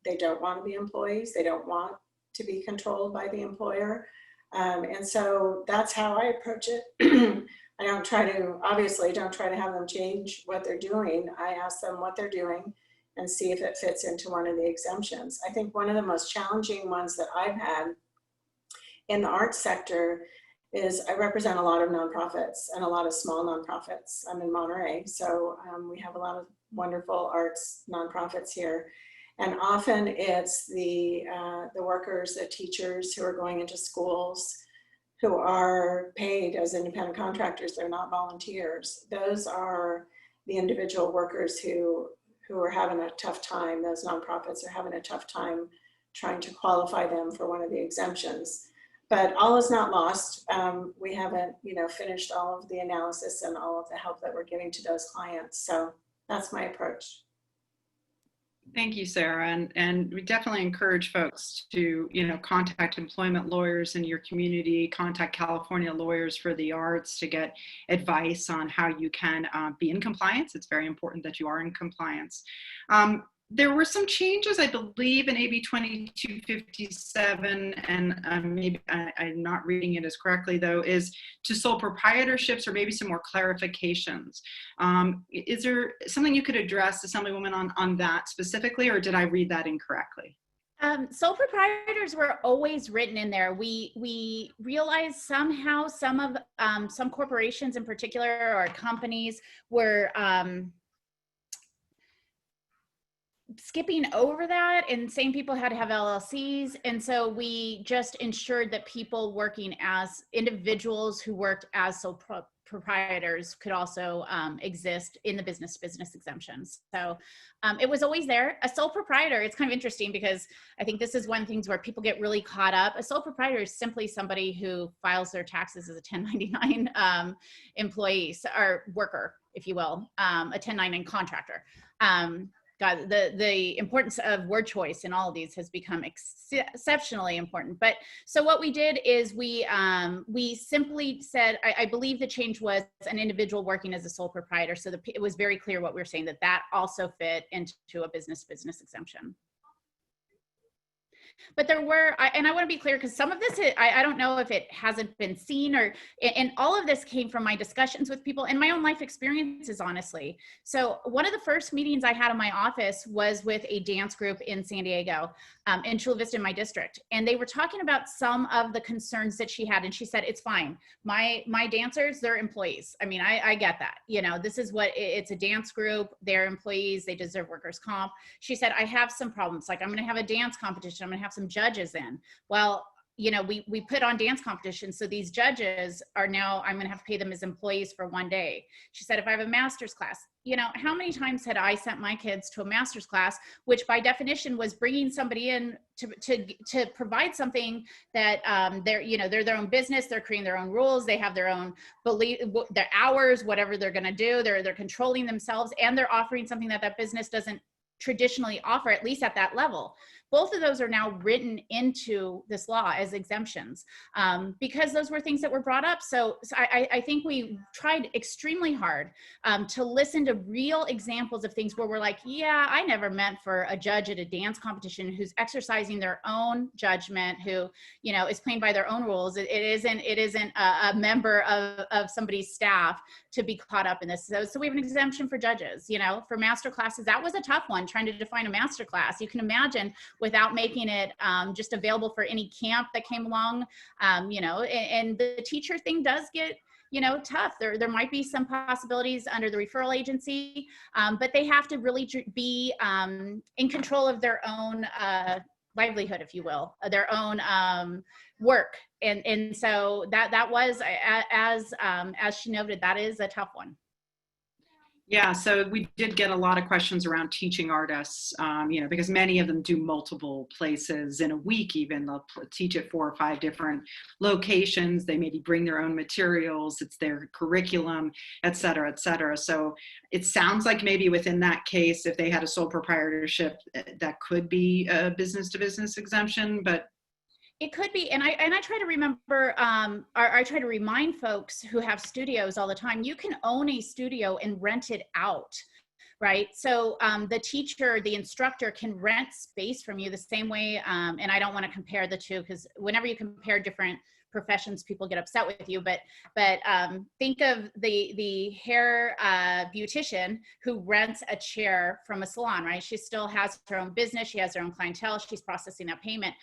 they don't want to be employees. They don't want to be controlled by the employer. And so that's how I approach it. I obviously don't try to have them change what they're doing. I ask them what they're doing and see if it fits into one of the exemptions. I think one of the most challenging ones that I've had in the arts sector is I represent a lot of nonprofits and a lot of small nonprofits. I'm in Monterey, so we have a lot of wonderful arts nonprofits here. And often it's the workers, the teachers who are going into schools who are paid as independent contractors. They're not volunteers. Those are the individual workers who are having a tough time. Those nonprofits are having a tough time trying to qualify them for one of the exemptions. But all is not lost. We haven't, you know, finished all of the analysis and all of the help that we're giving to those clients. So that's my approach. Thank you, Sarah. And we definitely encourage folks to, you know, contact employment lawyers in your community, contact California Lawyers for the Arts to get advice on how you can be in compliance. It's very important that you are in compliance. There were some changes, I believe, in AB 2257, and maybe I'm not reading it as correctly, though, is to sole proprietorships, or maybe some more clarifications. Is there something you could address, Assemblywoman, on that specifically, or did I read that incorrectly? Sole proprietors were always written in there. We realized somehow some corporations in particular, or companies, were skipping over that and saying people had to have LLCs. And so we just ensured that people working as individuals who worked as sole proprietors could also exist in the business-to-business exemptions. So it was always there. A sole proprietor, it's kind of interesting because I think this is one of the things where people get really caught up. A sole proprietor is simply somebody who files their taxes as a 1099 employee or worker, if you will, a 1099 contractor. God, the importance of word choice in all of these has become exceptionally important. But so what we did is we simply said, I believe the change was an individual working as a sole proprietor. So it was very clear what we were saying, that also fit into a business exemption. But there were, and I want to be clear, because some of this, I don't know if it hasn't been seen, or, and all of this came from my discussions with people and my own life experiences, honestly. So one of the first meetings I had in my office was with a dance group in San Diego, in Chula Vista, in my district. And they were talking about some of the concerns that she had. And she said, it's fine. My dancers, they're employees. I mean, I get that. You know, this is what, it's a dance group. They're employees. They deserve workers' comp. She said, I have some problems. Like, I'm going to have a dance competition. I'm going to have some judges in. Well, you know, we put on dance competitions. So these judges are now, I'm going to have to pay them as employees for one day. She said, if I have a master's class, you know, how many times had I sent my kids to a master's class, which by definition was bringing somebody in to provide something that they're their own business. They're creating their own rules. They have their own belief, their hours, whatever they're going to do. They're controlling themselves, and they're offering something that business doesn't traditionally offer, at least at that level. Both of those are now written into this law as exemptions, because those were things that were brought up. So I think we tried extremely hard to listen to real examples of things where we're like, yeah, I never meant for a judge at a dance competition who's exercising their own judgment, who, you know, is playing by their own rules. It isn't a member of somebody's staff to be caught up in this. So we have an exemption for judges. You know, for master classes, that was a tough one, trying to define a master class. You can imagine, without making it just available for any camp that came along, you know, and the teacher thing does get, you know, tough. There might be some possibilities under the referral agency, but they have to really be in control of their own livelihood, if you will, their own work. And so that was, as she noted, that is a tough one. Yeah, so we did get a lot of questions around teaching artists, you know, because many of them do multiple places in a week even. They'll teach at 4 or 5 different locations. They maybe bring their own materials. It's their curriculum, et cetera, et cetera. So it sounds like maybe within that case, if they had a sole proprietorship, that could be a business-to-business exemption, but it could be, and I try to remember, I try to remind folks who have studios all the time, you can own a studio and rent it out, right? So the teacher, the instructor can rent space from you the same way, and I don't want to compare the two, because whenever you compare different professions, people get upset with you, but think of the hair beautician who rents a chair from a salon, right? She still has her own business, she has her own clientele, she's processing that payment.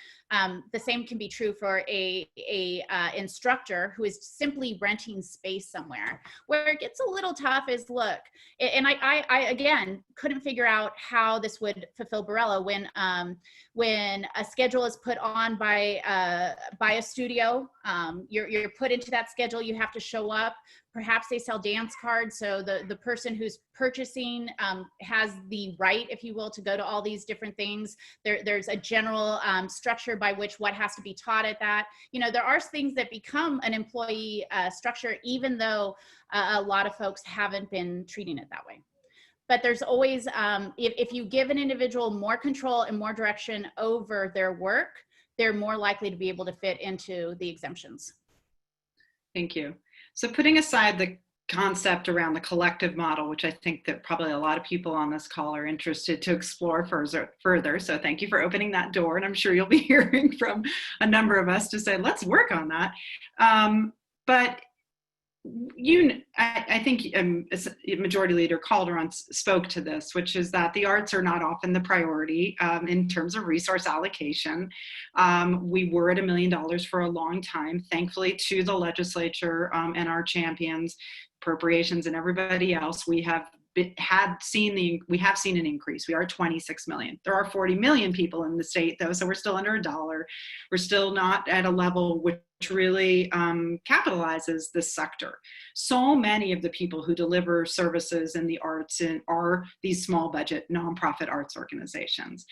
The same can be true for a instructor who is simply renting space somewhere. Where it gets a little tough is, look, and I again couldn't figure out how this would fulfill Borrello when a schedule is put on by a studio. You're put into that schedule, you have to show up. Perhaps they sell dance cards, so the person who's purchasing has the right, if you will, to go to all these different things. There's a general structure by which what has to be taught at that. You know, there are things that become an employee structure, even though a lot of folks haven't been treating it that way. But there's always, if you give an individual more control and more direction over their work, they're more likely to be able to fit into the exemptions. Thank you. So putting aside the concept around the collective model, which I think that probably a lot of people on this call are interested to explore further. So thank you for opening that door. And I'm sure you'll be hearing from a number of us to say, let's work on that. But I think Majority Leader Calderon spoke to this, which is that the arts are not often the priority in terms of resource allocation. We were at $1 million for a long time, thankfully to the legislature and our champions, appropriations, and everybody else. We have seen an increase. We are 26 million. There are 40 million people in the state, though, so we're still under $1. We're still not at a level which really capitalizes this sector. So many of the people who deliver services in the arts are these small budget nonprofit arts organizations.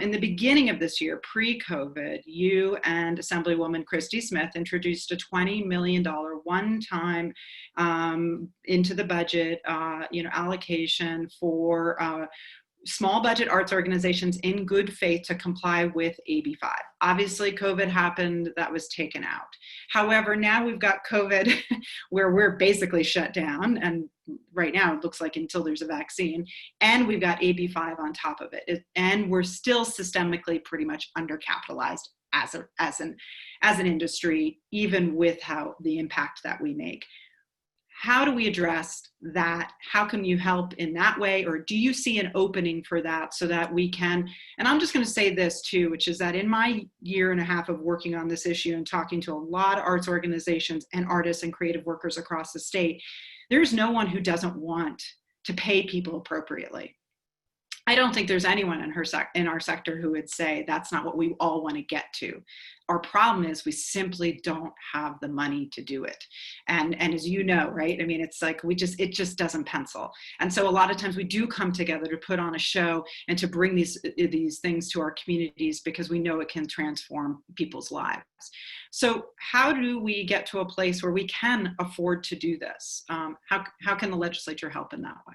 In the beginning of this year, pre-COVID, you and Assemblywoman Christy Smith introduced a $20 million one-time into the budget, allocation for small budget arts organizations in good faith to comply with AB5. Obviously, COVID happened, that was taken out. However, now we've got COVID where we're basically shut down, and right now it looks like until there's a vaccine, and we've got AB5 on top of it. And we're still systemically pretty much undercapitalized as an industry, even with how the impact that we make. How do we address that? How can you help in that way? Or do you see an opening for that so that we can, and I'm just going to say this too, which is that in my year and a half of working on this issue and talking to a lot of arts organizations and artists and creative workers across the state, there's no one who doesn't want to pay people appropriately. I don't think there's anyone in our sector who would say that's not what we all want to get to. Our problem is we simply don't have the money to do it. And as you know, right? I mean, it's like it just doesn't pencil. And so a lot of times we do come together to put on a show and to bring these things to our communities because we know it can transform people's lives. So how do we get to a place where we can afford to do this? How can the legislature help in that way?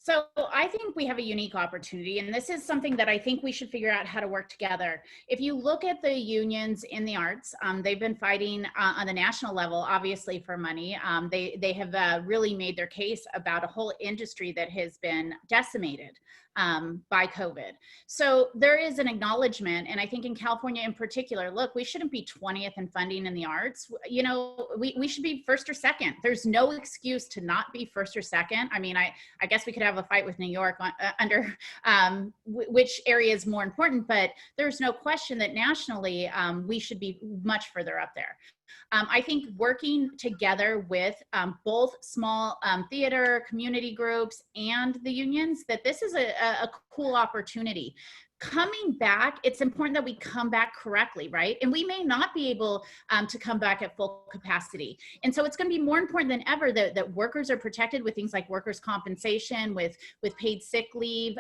So I think we have a unique opportunity, and this is something that I think we should figure out how to work together. If you look at the unions in the arts, they've been fighting on the national level, obviously, for money. They have really made their case about a whole industry that has been decimated by COVID. So there is an acknowledgement, and I think in California in particular, look, we shouldn't be 20th in funding in the arts. You know, we should be first or second. There's no excuse to not be first or second. I mean, I guess we could have a fight with New York under which area is more important, but there's no question that nationally we should be much further up there. I think working together with both small theater community groups and the unions, that this is a cool opportunity. Coming back, it's important that we come back correctly, right? And we may not be able to come back at full capacity. And so it's going to be more important than ever that workers are protected with things like workers' compensation, with paid sick leave,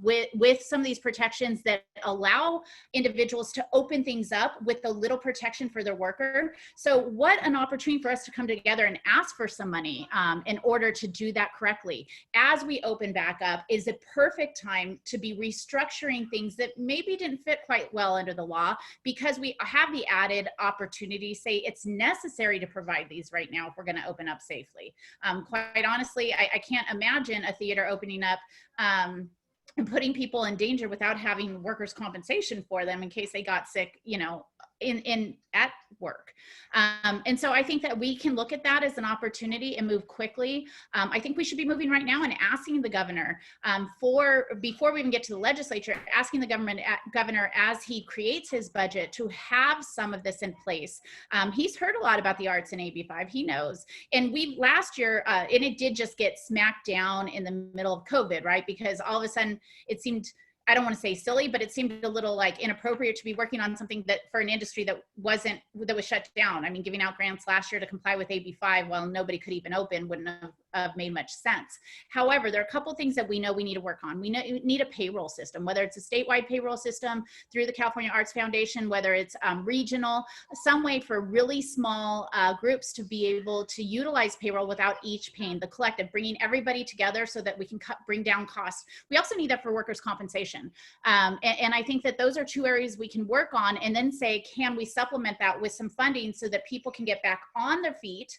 with some of these protections that allow individuals to open things up with a little protection for their worker. So what an opportunity for us to come together and ask for some money in order to do that correctly. As we open back up is a perfect time to be restructuring things that maybe didn't fit quite well under the law, because we have the added opportunity, say it's necessary to provide these right now if we're going to open up safely. Quite honestly, I can't imagine a theater opening up and putting people in danger without having workers' compensation for them in case they got sick, you know, at work. And so I think that we can look at that as an opportunity and move quickly. I think we should be moving right now and asking the governor before we even get to the legislature, asking the governor as he creates his budget to have some of this in place. He's heard a lot about the arts in AB5, he knows. And we last year, and it did just get smacked down in the middle of COVID, right? Because all of a sudden it seemed, I don't want to say silly, but it seemed a little like inappropriate to be working on something that for an industry that was shut down. I mean, giving out grants last year to comply with AB5 while nobody could even open wouldn't have made much sense. However, there are a couple things that we know we need to work on. We need a payroll system, whether it's a statewide payroll system through the California Arts Foundation, whether it's regional, some way for really small groups to be able to utilize payroll without each paying the collective, bringing everybody together so that we can bring down costs. We also need that for workers' compensation. And I think that those are two areas we can work on, and then say, can we supplement that with some funding so that people can get back on their feet,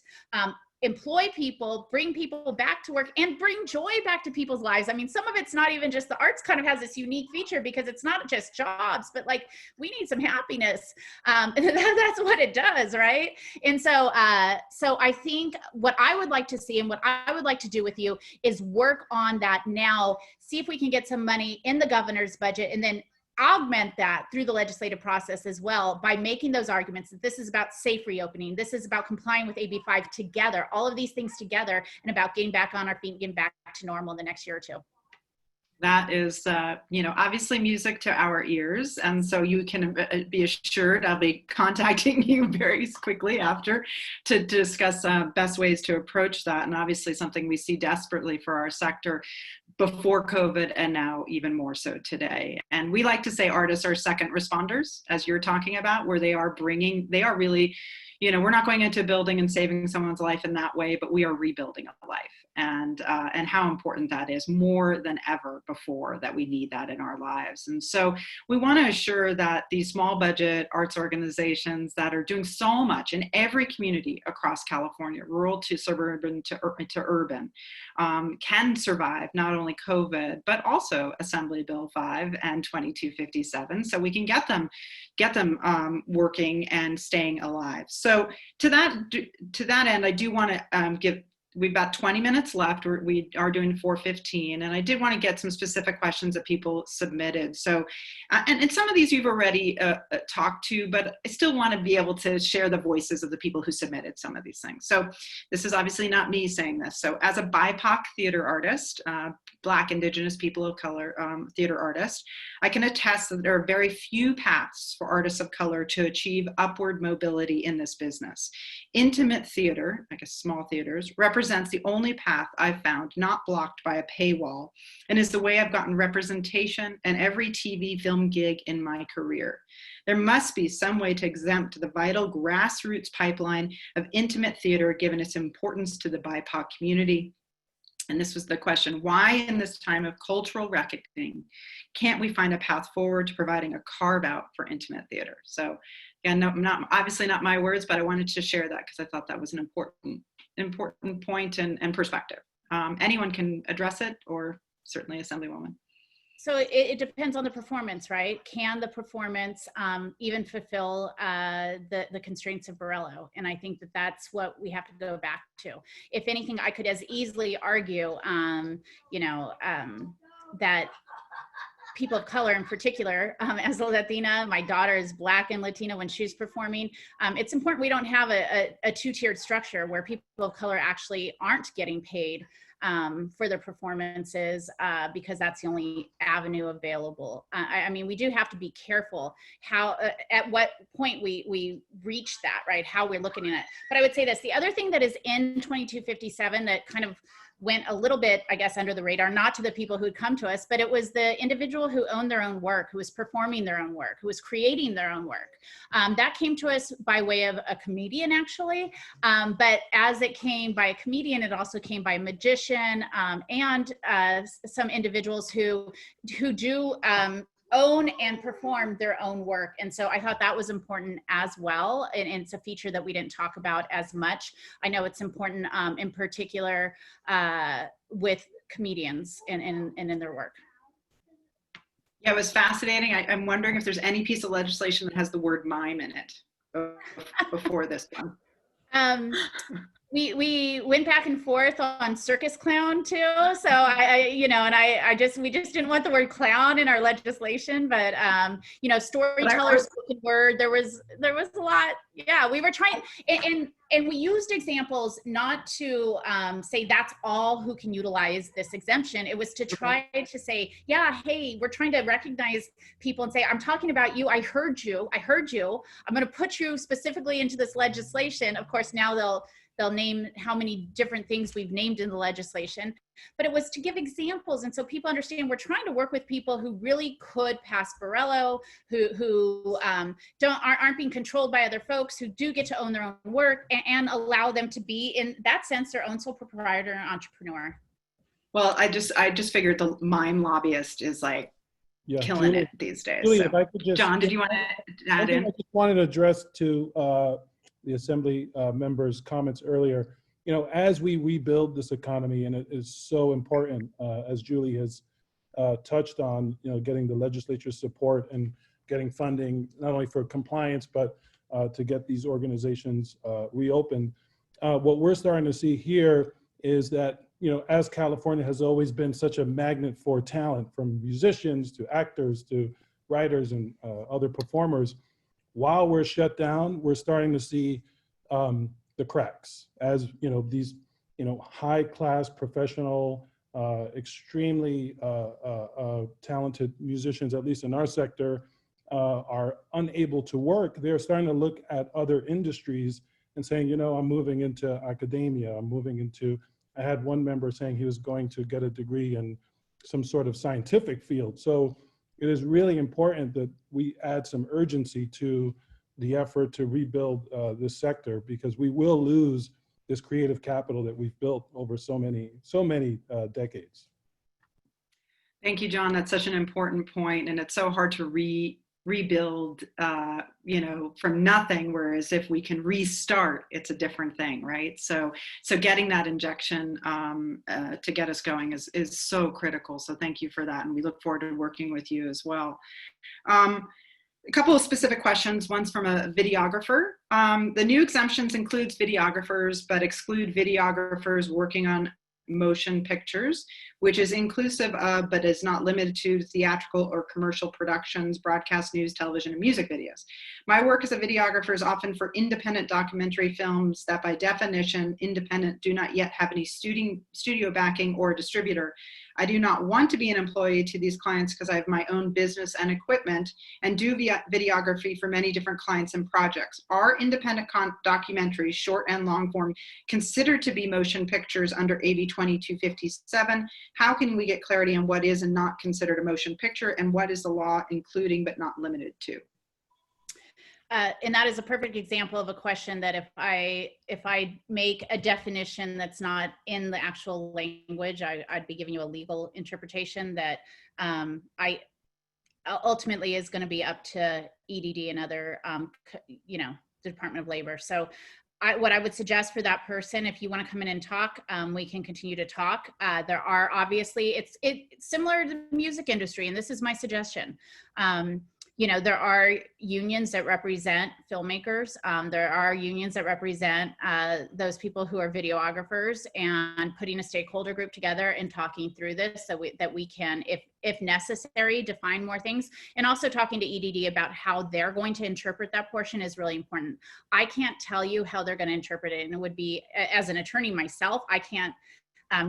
employ people, bring people back to work, and bring joy back to people's lives. I mean, some of it's not even just, the arts kind of has this unique feature because it's not just jobs, but like we need some happiness. And that's what it does, right? And so I think what I would like to see and what I would like to do with you is work on that now, see if we can get some money in the governor's budget, and then augment that through the legislative process as well by making those arguments that this is about safe reopening, this is about complying with AB5 together, all of these things together, and about getting back on our feet and getting back to normal in the next year or two. That is, obviously music to our ears. And so you can be assured I'll be contacting you very quickly after to discuss best ways to approach that. And obviously something we see desperately for our sector before COVID and now even more so today. And we like to say artists are second responders, as you're talking about, where they are really, we're not going into a building and saving someone's life in that way, but we are rebuilding a life. and how important that is, more than ever before, that we need that in our lives. And so we want to assure that these small budget arts organizations that are doing so much in every community across California, rural to suburban to urban, can survive not only COVID, but also Assembly Bill 5 and 2257, so we can get them working and staying alive. So to that end, I do want to we've got 20 minutes left. We are doing 4:15, and I did want to get some specific questions that people submitted. So, and some of these you've already talked to, but I still want to be able to share the voices of the people who submitted some of these things. So this is obviously not me saying this. So as a BIPOC theater artist, Black, Indigenous, people of color theater artist, I can attest that there are very few paths for artists of color to achieve upward mobility in this business. Intimate theater, I guess small theaters, represents the only path I've found not blocked by a paywall, and is the way I've gotten representation in every TV film gig in my career. There must be some way to exempt the vital grassroots pipeline of intimate theater given its importance to the BIPOC community. And this was the question: why in this time of cultural reckoning can't we find a path forward to providing a carve out for intimate theater? So again, no, obviously not my words, but I wanted to share that because I thought that was an important point and perspective. Anyone can address it, or certainly Assemblywoman. So it depends on the performance, right? Can the performance even fulfill the constraints of Borello? And I think that that's what we have to go back to. If anything, I could as easily argue, that people of color in particular, as a Latina, my daughter is Black and Latina when she's performing. It's important we don't have a two-tiered structure where people of color actually aren't getting paid for their performances because that's the only avenue available. I mean, we do have to be careful how, at what point we reach that, right? How we're looking at it. But I would say this, the other thing that is in 2257 that kind of went a little bit, I guess, under the radar, not to the people who'd come to us, but it was the individual who owned their own work, who was performing their own work, who was creating their own work. That came to us by way of a comedian, actually. But as it came by a comedian, it also came by a magician and some individuals who do own and perform their own work. And so I thought that was important as well. And it's a feature that we didn't talk about as much. I know it's important in particular with comedians and in their work. Yeah, it was fascinating. I'm wondering if there's any piece of legislation that has the word mime in it before this one. We went back and forth on circus clown too. So we just didn't want the word clown in our legislation, but storyteller, spoken word, there was a lot. Yeah, we were trying, and we used examples not to say that's all who can utilize this exemption. It was to try to say, yeah, hey, we're trying to recognize people and say, I'm talking about you. I heard you. I'm going to put you specifically into this legislation. Of course, now they'll name how many different things we've named in the legislation, but it was to give examples. And so people understand we're trying to work with people who really could pass Borello, who aren't being controlled by other folks, who do get to own their own work and allow them to be, in that sense, their own sole proprietor and entrepreneur. Well, I just figured the mime lobbyist is like killing it these days. Julie, so. if I could just, John, did you want to add in? I just wanted to address to the Assembly members' comments earlier. As we rebuild this economy, and it is so important, as Julie has touched on, getting the legislature's support and getting funding, not only for compliance, but to get these organizations reopened. What we're starting to see here is that, as California has always been such a magnet for talent, from musicians to actors to writers and other performers, while we're shut down, we're starting to see the cracks as, these, high-class, professional, extremely talented musicians, at least in our sector, are unable to work. They're starting to look at other industries and saying, I'm moving into academia, I had one member saying he was going to get a degree in some sort of scientific field. So it is really important that we add some urgency to the effort to rebuild this sector, because we will lose this creative capital that we've built over so many decades. Thank you, John. That's such an important point, and it's so hard to rebuild, from nothing. Whereas if we can restart, it's a different thing, right? So getting that injection to get us going is so critical. So thank you for that, and we look forward to working with you as well. A couple of specific questions. One's from a videographer. The new exemptions includes videographers, but exclude videographers working on motion pictures, which is inclusive of, but is not limited to, theatrical or commercial productions, broadcast news, television, and music videos. My work as a videographer is often for independent documentary films that by definition, independent, do not yet have any studio backing or distributor. I do not want to be an employee to these clients because I have my own business and equipment and do videography for many different clients and projects. Are independent documentaries, short and long form, considered to be motion pictures under AB 2257? How can we get clarity on what is and not considered a motion picture, and what is the law including but not limited to? And that is a perfect example of a question that if I make a definition that's not in the actual language, I'd be giving you a legal interpretation that I ultimately is going to be up to EDD and other, the Department of Labor. So what I would suggest for that person, if you want to come in and talk, we can continue to talk. There are obviously, it's similar to the music industry, and this is my suggestion. There are unions that represent filmmakers. There are unions that represent those people who are videographers, and putting a stakeholder group together and talking through this so that we can, if necessary, define more things. And also talking to EDD about how they're going to interpret that portion is really important. I can't tell you how they're going to interpret it. And it would be, as an attorney myself, I can't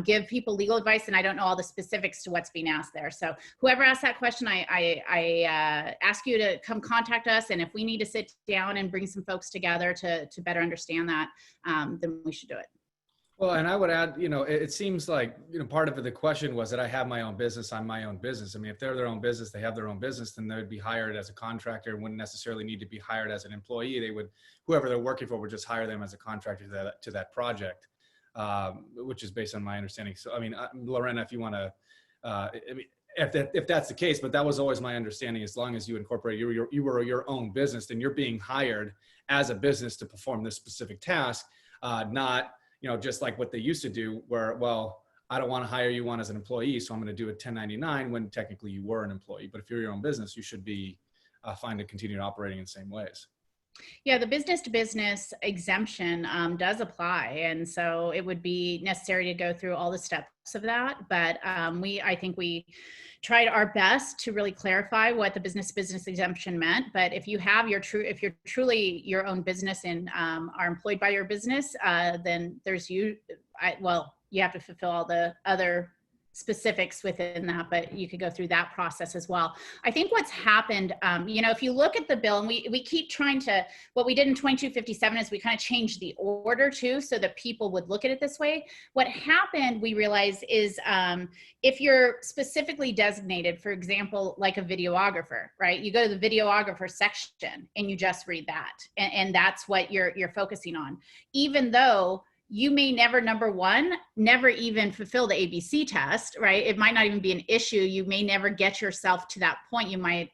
give people legal advice, and I don't know all the specifics to what's being asked there. So whoever asked that question, I ask you to come contact us, and if we need to sit down and bring some folks together to better understand that, then we should do it. Well, and I would add, it seems like, part of the question was that I have my own business, I'm my own business. I mean, if they're their own business, they have their own business, then they would be hired as a contractor, wouldn't necessarily need to be hired as an employee. Whoever they're working for would just hire them as a contractor to that project. Which is based on my understanding. So, I mean, Lorena, if you want to, if that's the case, but that was always my understanding. As long as you incorporate you were your own business, then you're being hired as a business to perform this specific task, not just like what they used to do, where, well, I don't want to hire you on as an employee, so I'm going to do a 1099 when technically you were an employee. But if you're your own business, you should be fine to continue operating in the same ways. Yeah, the business-to-business exemption does apply, and so it would be necessary to go through all the steps of that. But I think we tried our best to really clarify what the business-to-business exemption meant. But if you have if you're truly your own business and are employed by your business, then you have to fulfill all the other specifics within that, but you could go through that process as well. I think what's happened, if you look at the bill, and we keep trying to, what we did in 2257 is we kind of changed the order too, so that people would look at it this way. What happened, we realized, is if you're specifically designated, for example, like a videographer, right? You go to the videographer section and you just read that. And that's what you're focusing on. Even though you may never even fulfill the ABC test, right? It might not even be an issue. You may never get yourself to that point. You might,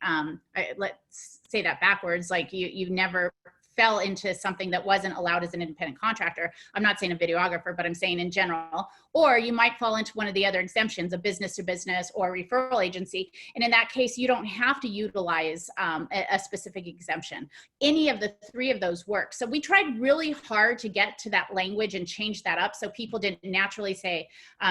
let's say that backwards, like you never fell into something that wasn't allowed as an independent contractor. I'm not saying a videographer, but I'm saying in general. Or you might fall into one of the other exemptions, a business to business or a referral agency. And in that case, you don't have to utilize a specific exemption. Any of the three of those work. So we tried really hard to get to that language and change that up so people didn't naturally say,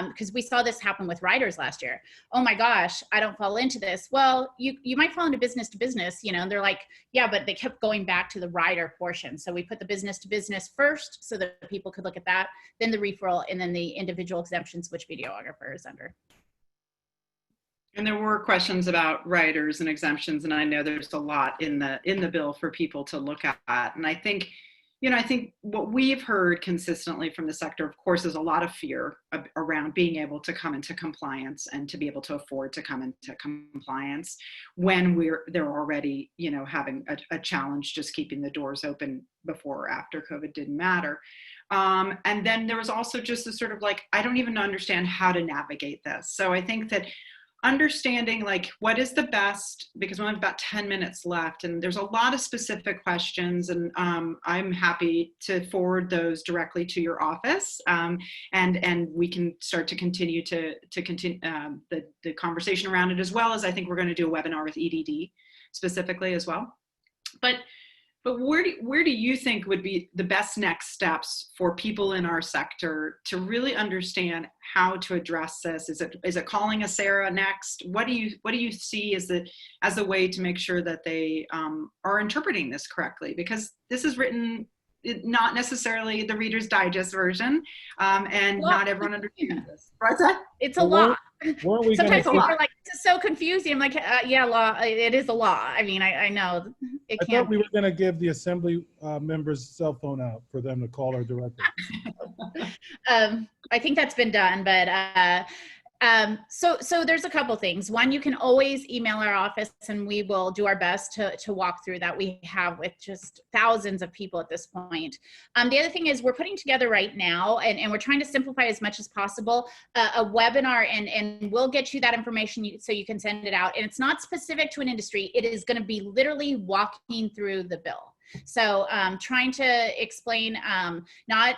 because we saw this happen with writers last year. Oh my gosh, I don't fall into this. Well, you might fall into business to business, and they're like, yeah, but they kept going back to the writer portion. So we put the business to business first so that people could look at that, then the referral, and then the individual exemptions, which videographer is under. And there were questions about writers and exemptions, and I know there's a lot in the bill for people to look at. And I think, I think what we've heard consistently from the sector, of course, is a lot of fear around being able to come into compliance and to be able to afford to come into compliance when they're already, having a challenge just keeping the doors open before or after COVID didn't matter. And then there was also just a sort of like, I don't even understand how to navigate this. So I think that understanding like what is the best, because we have about 10 minutes left and there's a lot of specific questions, and I'm happy to forward those directly to your office, and we can start to continue to continue the conversation around it, as well as I think we're going to do a webinar with EDD specifically as well. But where do you think would be the best next steps for people in our sector to really understand how to address this? Is it calling a Sarah next? What do you see as the way to make sure that they are interpreting this correctly? Because this is written not necessarily the Reader's Digest version, and not everyone understands this. Right? It's a lot. Sometimes people are like, this is so confusing. I'm like, yeah, law. It is a law. I mean, I know it I thought we were going to give the assembly members' cell phone out for them to call our director. I think that's been done, but so there's a couple things. One, you can always email our office and we will do our best to walk through that. We have with just thousands of people at this point. The other thing is we're putting together right now, and we're trying to simplify as much as possible, a webinar, and we'll get you that information so you can send it out. And it's not specific to an industry. It is going to be literally walking through the bill. So trying to explain not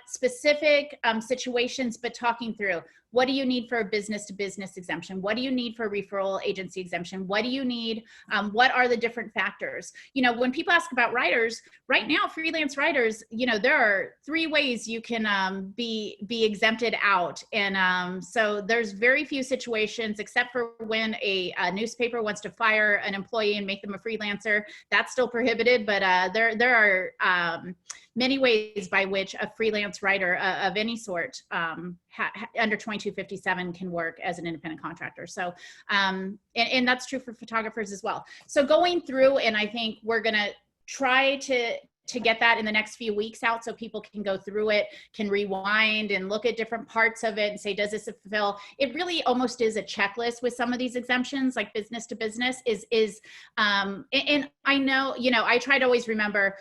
specific situations, but talking through, what do you need for a business-to-business exemption? What do you need for a referral agency exemption? What do you need? What are the different factors? When people ask about writers, right now, freelance writers, there are 3 ways you can be exempted out. And so there's very few situations, except for when a newspaper wants to fire an employee and make them a freelancer. That's still prohibited, but there are many ways by which a freelance writer of any sort under 2257 can work as an independent contractor. So, and that's true for photographers as well. So going through, and I think we're gonna try to get that in the next few weeks out so people can go through it, can rewind and look at different parts of it and say, does this fulfill? It really almost is a checklist with some of these exemptions, like business to business and I know, I try to always remember,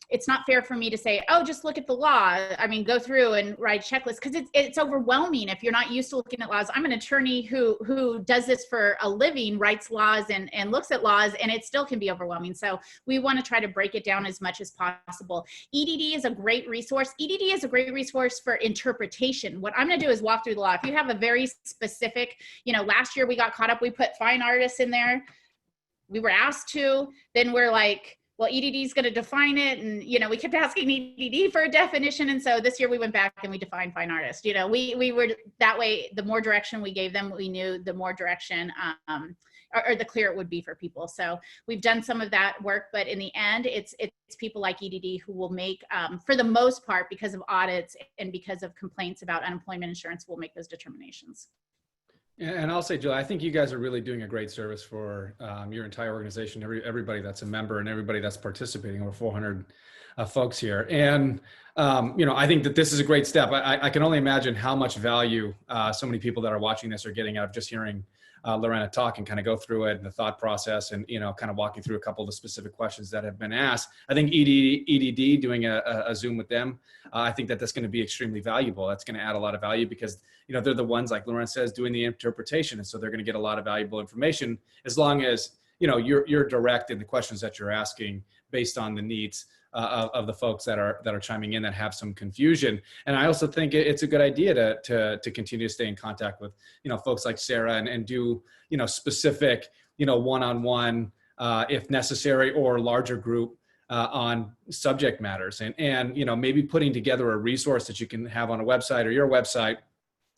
it's not fair for me to say, oh, just look at the law. I mean, go through and write checklists, because it's overwhelming if you're not used to looking at laws. I'm an attorney who does this for a living, writes laws and looks at laws, and it still can be overwhelming. So we want to try to break it down as much as possible. EDD is a great resource. EDD is a great resource for interpretation. What I'm going to do is walk through the law. If you have a very specific, last year we got caught up, we put fine artists in there. We were asked to, then we're like, well, EDD is going to define it. And, we kept asking EDD for a definition. And so this year we went back and we defined fine artist. We were that way. The more direction we gave them, we knew the more direction or the clearer it would be for people. So we've done some of that work, but in the end, it's people like EDD who will make, for the most part, because of audits and because of complaints about unemployment insurance, will make those determinations. And I'll say, Jill, I think you guys are really doing a great service for your entire organization, everybody that's a member and everybody that's participating, over 400 folks here. And, I think that this is a great step. I can only imagine how much value so many people that are watching this are getting out of just hearing Lorena talk and kind of go through it and the thought process and, kind of walking through a couple of the specific questions that have been asked. I think EDD doing a Zoom with them, I think that's going to be extremely valuable. That's going to add a lot of value because, they're the ones, like Lorena says, doing the interpretation. And so they're going to get a lot of valuable information as long as, you're direct in the questions that you're asking based on the needs of the folks that are chiming in that have some confusion. And I also think it's a good idea to continue to stay in contact with, folks like Sarah and do, specific, one-on-one, if necessary, or larger group on subject matters. And maybe putting together a resource that you can have on a website or your website.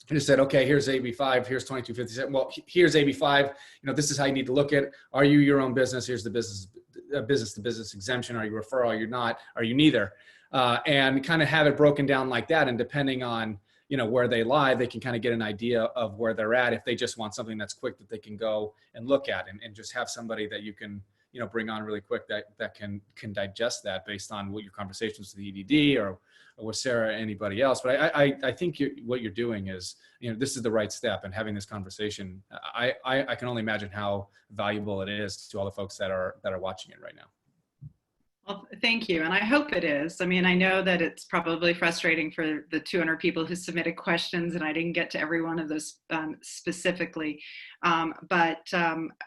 And just said, okay, here's AB5, here's 2257. Well, here's AB5. This is how you need to look at it. Are you your own business? Here's the business-to-business exemption. Are you referral? Are you not? Are you neither? And kind of have it broken down like that. And depending on where they lie, they can kind of get an idea of where they're at. If they just want something that's quick that they can go and look at, and just have somebody that you can bring on really quick that can digest that based on what your conversations with the EDD or with Sarah or anybody else. But I think what you're doing is, this is the right step, and having this conversation, I can only imagine how valuable it is to all the folks that are watching it right now. Well, thank you. And I hope it is. I mean, I know that it's probably frustrating for the 200 people who submitted questions, and I didn't get to every one of those specifically. But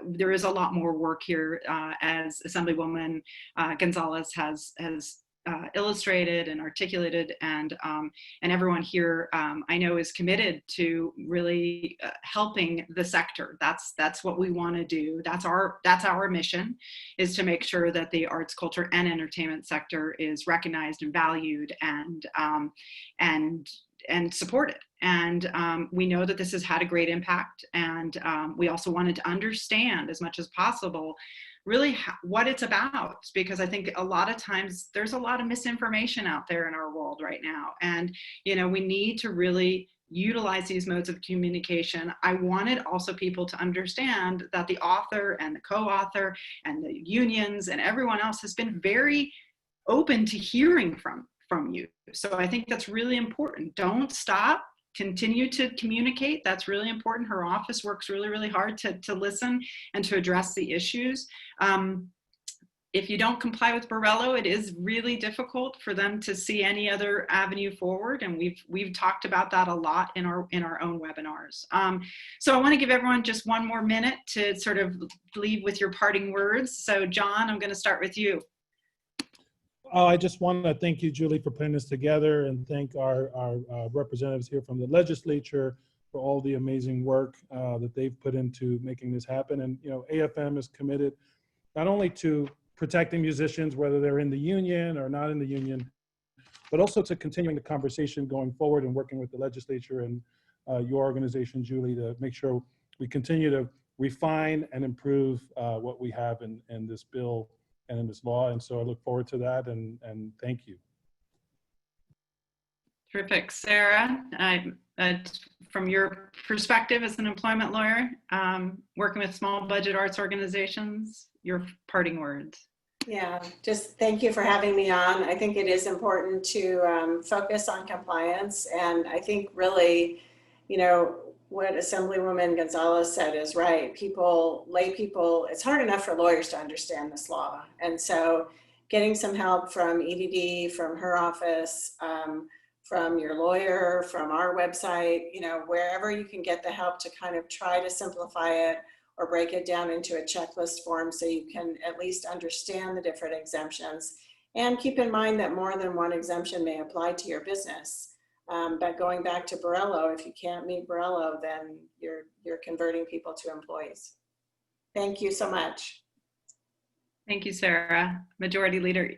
there is a lot more work here, as Assemblywoman Gonzalez has illustrated and articulated, and everyone here I know is committed to really helping the sector. That's what we want to do. That's our mission, is to make sure that the arts, culture, and entertainment sector is recognized and valued and supported. And we know that this has had a great impact, and we also wanted to understand as much as possible really what it's about, because I think a lot of times there's a lot of misinformation out there in our world right now. And, we need to really utilize these modes of communication. I wanted also people to understand that the author and the co-author and the unions and everyone else has been very open to hearing from you. So I think that's really important. Don't stop. Continue to communicate. That's really important. Her office works really, really hard to listen and to address the issues. If you don't comply with Borello, it is really difficult for them to see any other avenue forward. And we've talked about that a lot in our own webinars. So I want to give everyone just one more minute to sort of leave with your parting words. So John, I'm going to start with you. I just want to thank you, Julie, for putting this together, and thank our representatives here from the legislature for all the amazing work that they've put into making this happen. And, AFM is committed not only to protecting musicians, whether they're in the union or not in the union, but also to continuing the conversation going forward and working with the legislature and your organization, Julie, to make sure we continue to refine and improve what we have in this bill and in this law. And so I look forward to that, and thank you. Terrific. Sarah, from your perspective as an employment lawyer, working with small budget arts organizations, your parting words. Yeah, just thank you for having me on. I think it is important to focus on compliance. And I think really, what Assemblywoman Gonzalez said is right. Lay people, it's hard enough for lawyers to understand this law. And so getting some help from EDD, from her office, from your lawyer, from our website, wherever you can get the help to kind of try to simplify it or break it down into a checklist form so you can at least understand the different exemptions. And keep in mind that more than one exemption may apply to your business. But going back to Borello, if you can't meet Borello, then you're converting people to employees. Thank you so much. Thank you, Sarah. Majority Leader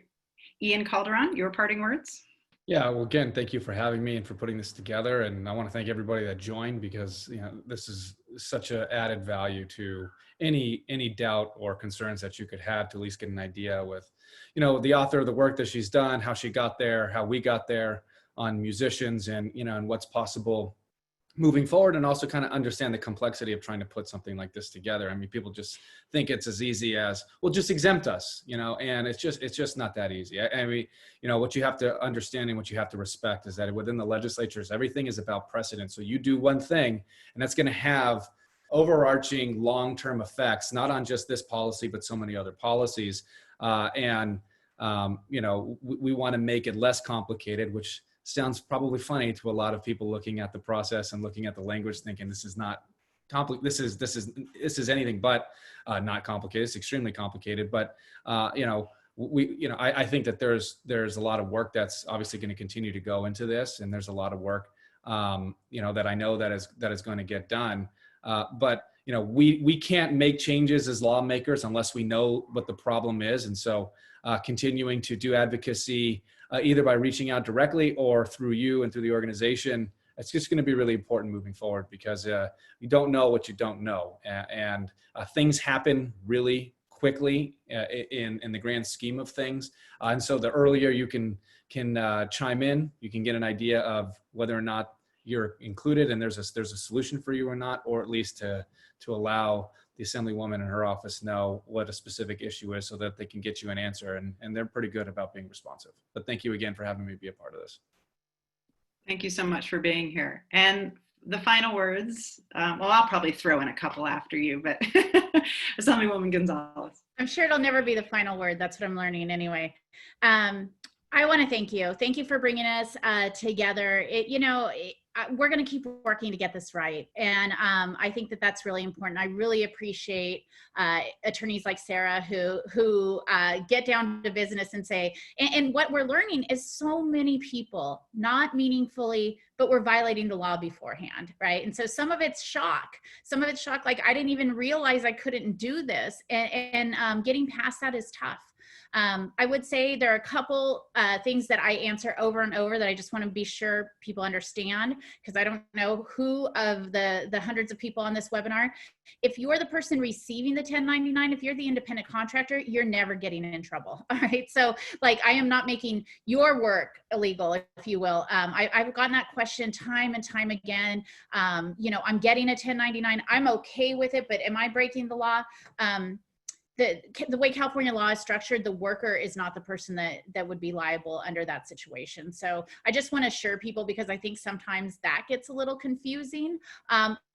Ian Calderon, your parting words. Yeah, well, again, thank you for having me and for putting this together. And I want to thank everybody that joined, because this is such an added value to any doubt or concerns that you could have, to at least get an idea with, the author of the work that she's done, how she got there, how we got there on musicians, and and what's possible moving forward, and also kind of understand the complexity of trying to put something like this together. I mean, people just think it's as easy as, well, just exempt us, and it's just not that easy. I mean, what you have to understand and what you have to respect is that within the legislatures, everything is about precedent. So you do one thing, and that's going to have overarching long-term effects, not on just this policy, but so many other policies. We want to make it less complicated, which sounds probably funny to a lot of people looking at the process and looking at the language, thinking this is not complicated. This is anything but not complicated. It's extremely complicated. But I think that there's a lot of work that's obviously going to continue to go into this, and there's a lot of work that I know that is going to get done. But we can't make changes as lawmakers unless we know what the problem is, and so continuing to do advocacy. Either by reaching out directly or through you and through the organization, it's just going to be really important moving forward, because you don't know what you don't know. And things happen really quickly in the grand scheme of things. And so the earlier you can chime in, you can get an idea of whether or not you're included and there's a solution for you or not, or at least to allow the Assemblywoman and her office know what a specific issue is so that they can get you an answer. And they're pretty good about being responsive. But thank you again for having me be a part of this. Thank you so much for being here. And the final words, well, I'll probably throw in a couple after you, but Assemblywoman Gonzalez. I'm sure it'll never be the final word. That's what I'm learning anyway. I want to thank you. Thank you for bringing us together. We're going to keep working to get this right. And I think that that's really important. I really appreciate attorneys like Sarah who get down to business and say, and what we're learning is so many people, not meaningfully, but we're violating the law beforehand, right? And so some of it's shock. Some of it's shock, like I didn't even realize I couldn't do this. And getting past that is tough. I would say there are a couple things that I answer over and over that I just want to be sure people understand, because I don't know who of the hundreds of people on this webinar. If you're the person receiving the 1099, if you're the independent contractor, you're never getting in trouble. All right. So like, I am not making your work illegal, if you will. I've gotten that question time and time again. I'm getting a 1099. I'm okay with it, but am I breaking the law? The way California law is structured, the worker is not the person that would be liable under that situation. So I just want to assure people, because I think sometimes that gets a little confusing.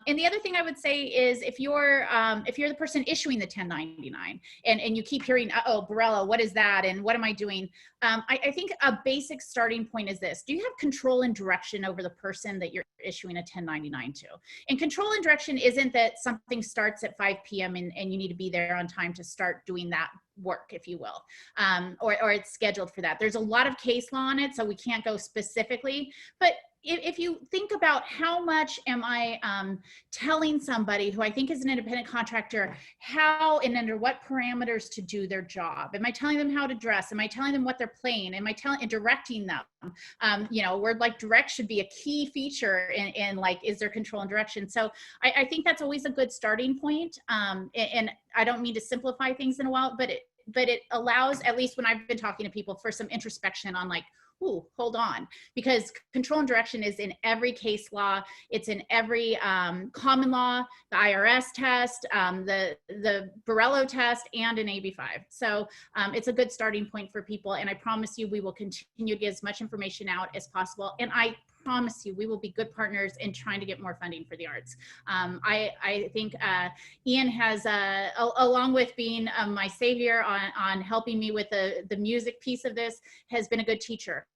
And the other thing I would say is if you're the person issuing the 1099 and you keep hearing, oh, Borrello, what is that? And what am I doing? I think a basic starting point is this. Do you have control and direction over the person that you're issuing a 1099 to? And control and direction isn't that something starts at 5 p.m. and you need to be there on time to start doing that work, if you will, or it's scheduled for that. There's a lot of case law on it, so we can't go specifically, but if you think about how much am I telling somebody who I think is an independent contractor how and under what parameters to do their job? Am I telling them how to dress? Am I telling them what they're playing? Am I directing them? A word like direct should be a key feature in like, is there control and direction? So I think that's always a good starting point. And I don't mean to simplify things in a while, but it allows, at least when I've been talking to people, for some introspection on like, ooh, hold on, because control and direction is in every case law. It's in every common law, the IRS test, the Borrello test, and an AB5. So it's a good starting point for people. And I promise you, we will continue to get as much information out as possible. And I promise you, we will be good partners in trying to get more funding for the arts. I think Ian has, along with being my savior on helping me with the music piece of this, has been a good teacher.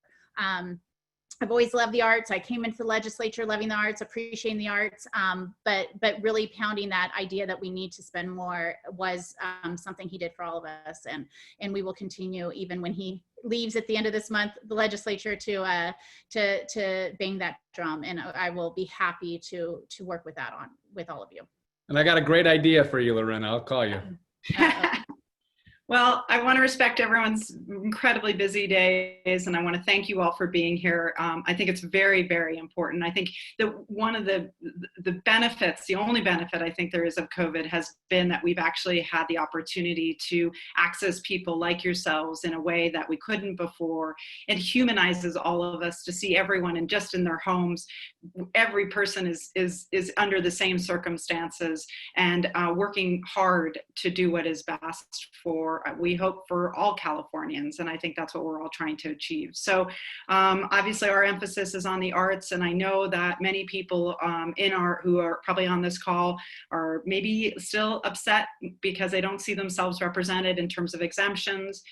I've always loved the arts. I came into the legislature loving the arts, appreciating the arts, but really pounding that idea that we need to spend more was something he did for all of us, and we will continue even when he leaves at the end of this month, the legislature, to bang that drum, and I will be happy to work with that with all of you. And I got a great idea for you, Lorena. I'll call you. Well, I want to respect everyone's incredibly busy days, and I want to thank you all for being here. I think it's very, very important. I think that one of the benefits, the only benefit I think there is of COVID, has been that we've actually had the opportunity to access people like yourselves in a way that we couldn't before. It humanizes all of us to see everyone and just in their homes. Every person is under the same circumstances and working hard to do what is best for, we hope, for all Californians, and I think that's what we're all trying to achieve. So obviously our emphasis is on the arts, and I know that many people who are probably on this call are maybe still upset because they don't see themselves represented in terms of exemptions.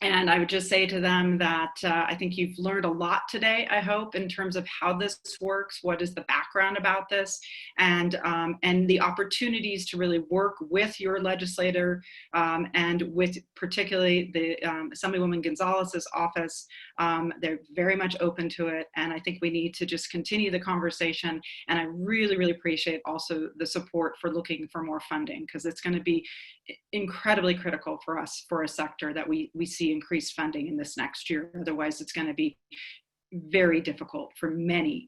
And I would just say to them that I think you've learned a lot today, I hope, in terms of how this works, what is the background about this, and the opportunities to really work with your legislator and with particularly the Assemblywoman Gonzalez's office. They're very much open to it, and I think we need to just continue the conversation. And I really, really appreciate also the support for looking for more funding, because it's going to be incredibly critical for us, for a sector that we see increased funding in this next year. Otherwise, it's going to be very difficult for many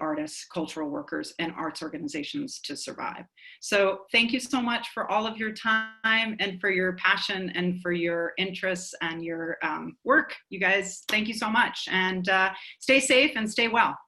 artists, cultural workers, and arts organizations to survive. So thank you so much for all of your time and for your passion and for your interests and your work. You guys, thank you so much, and stay safe and stay well.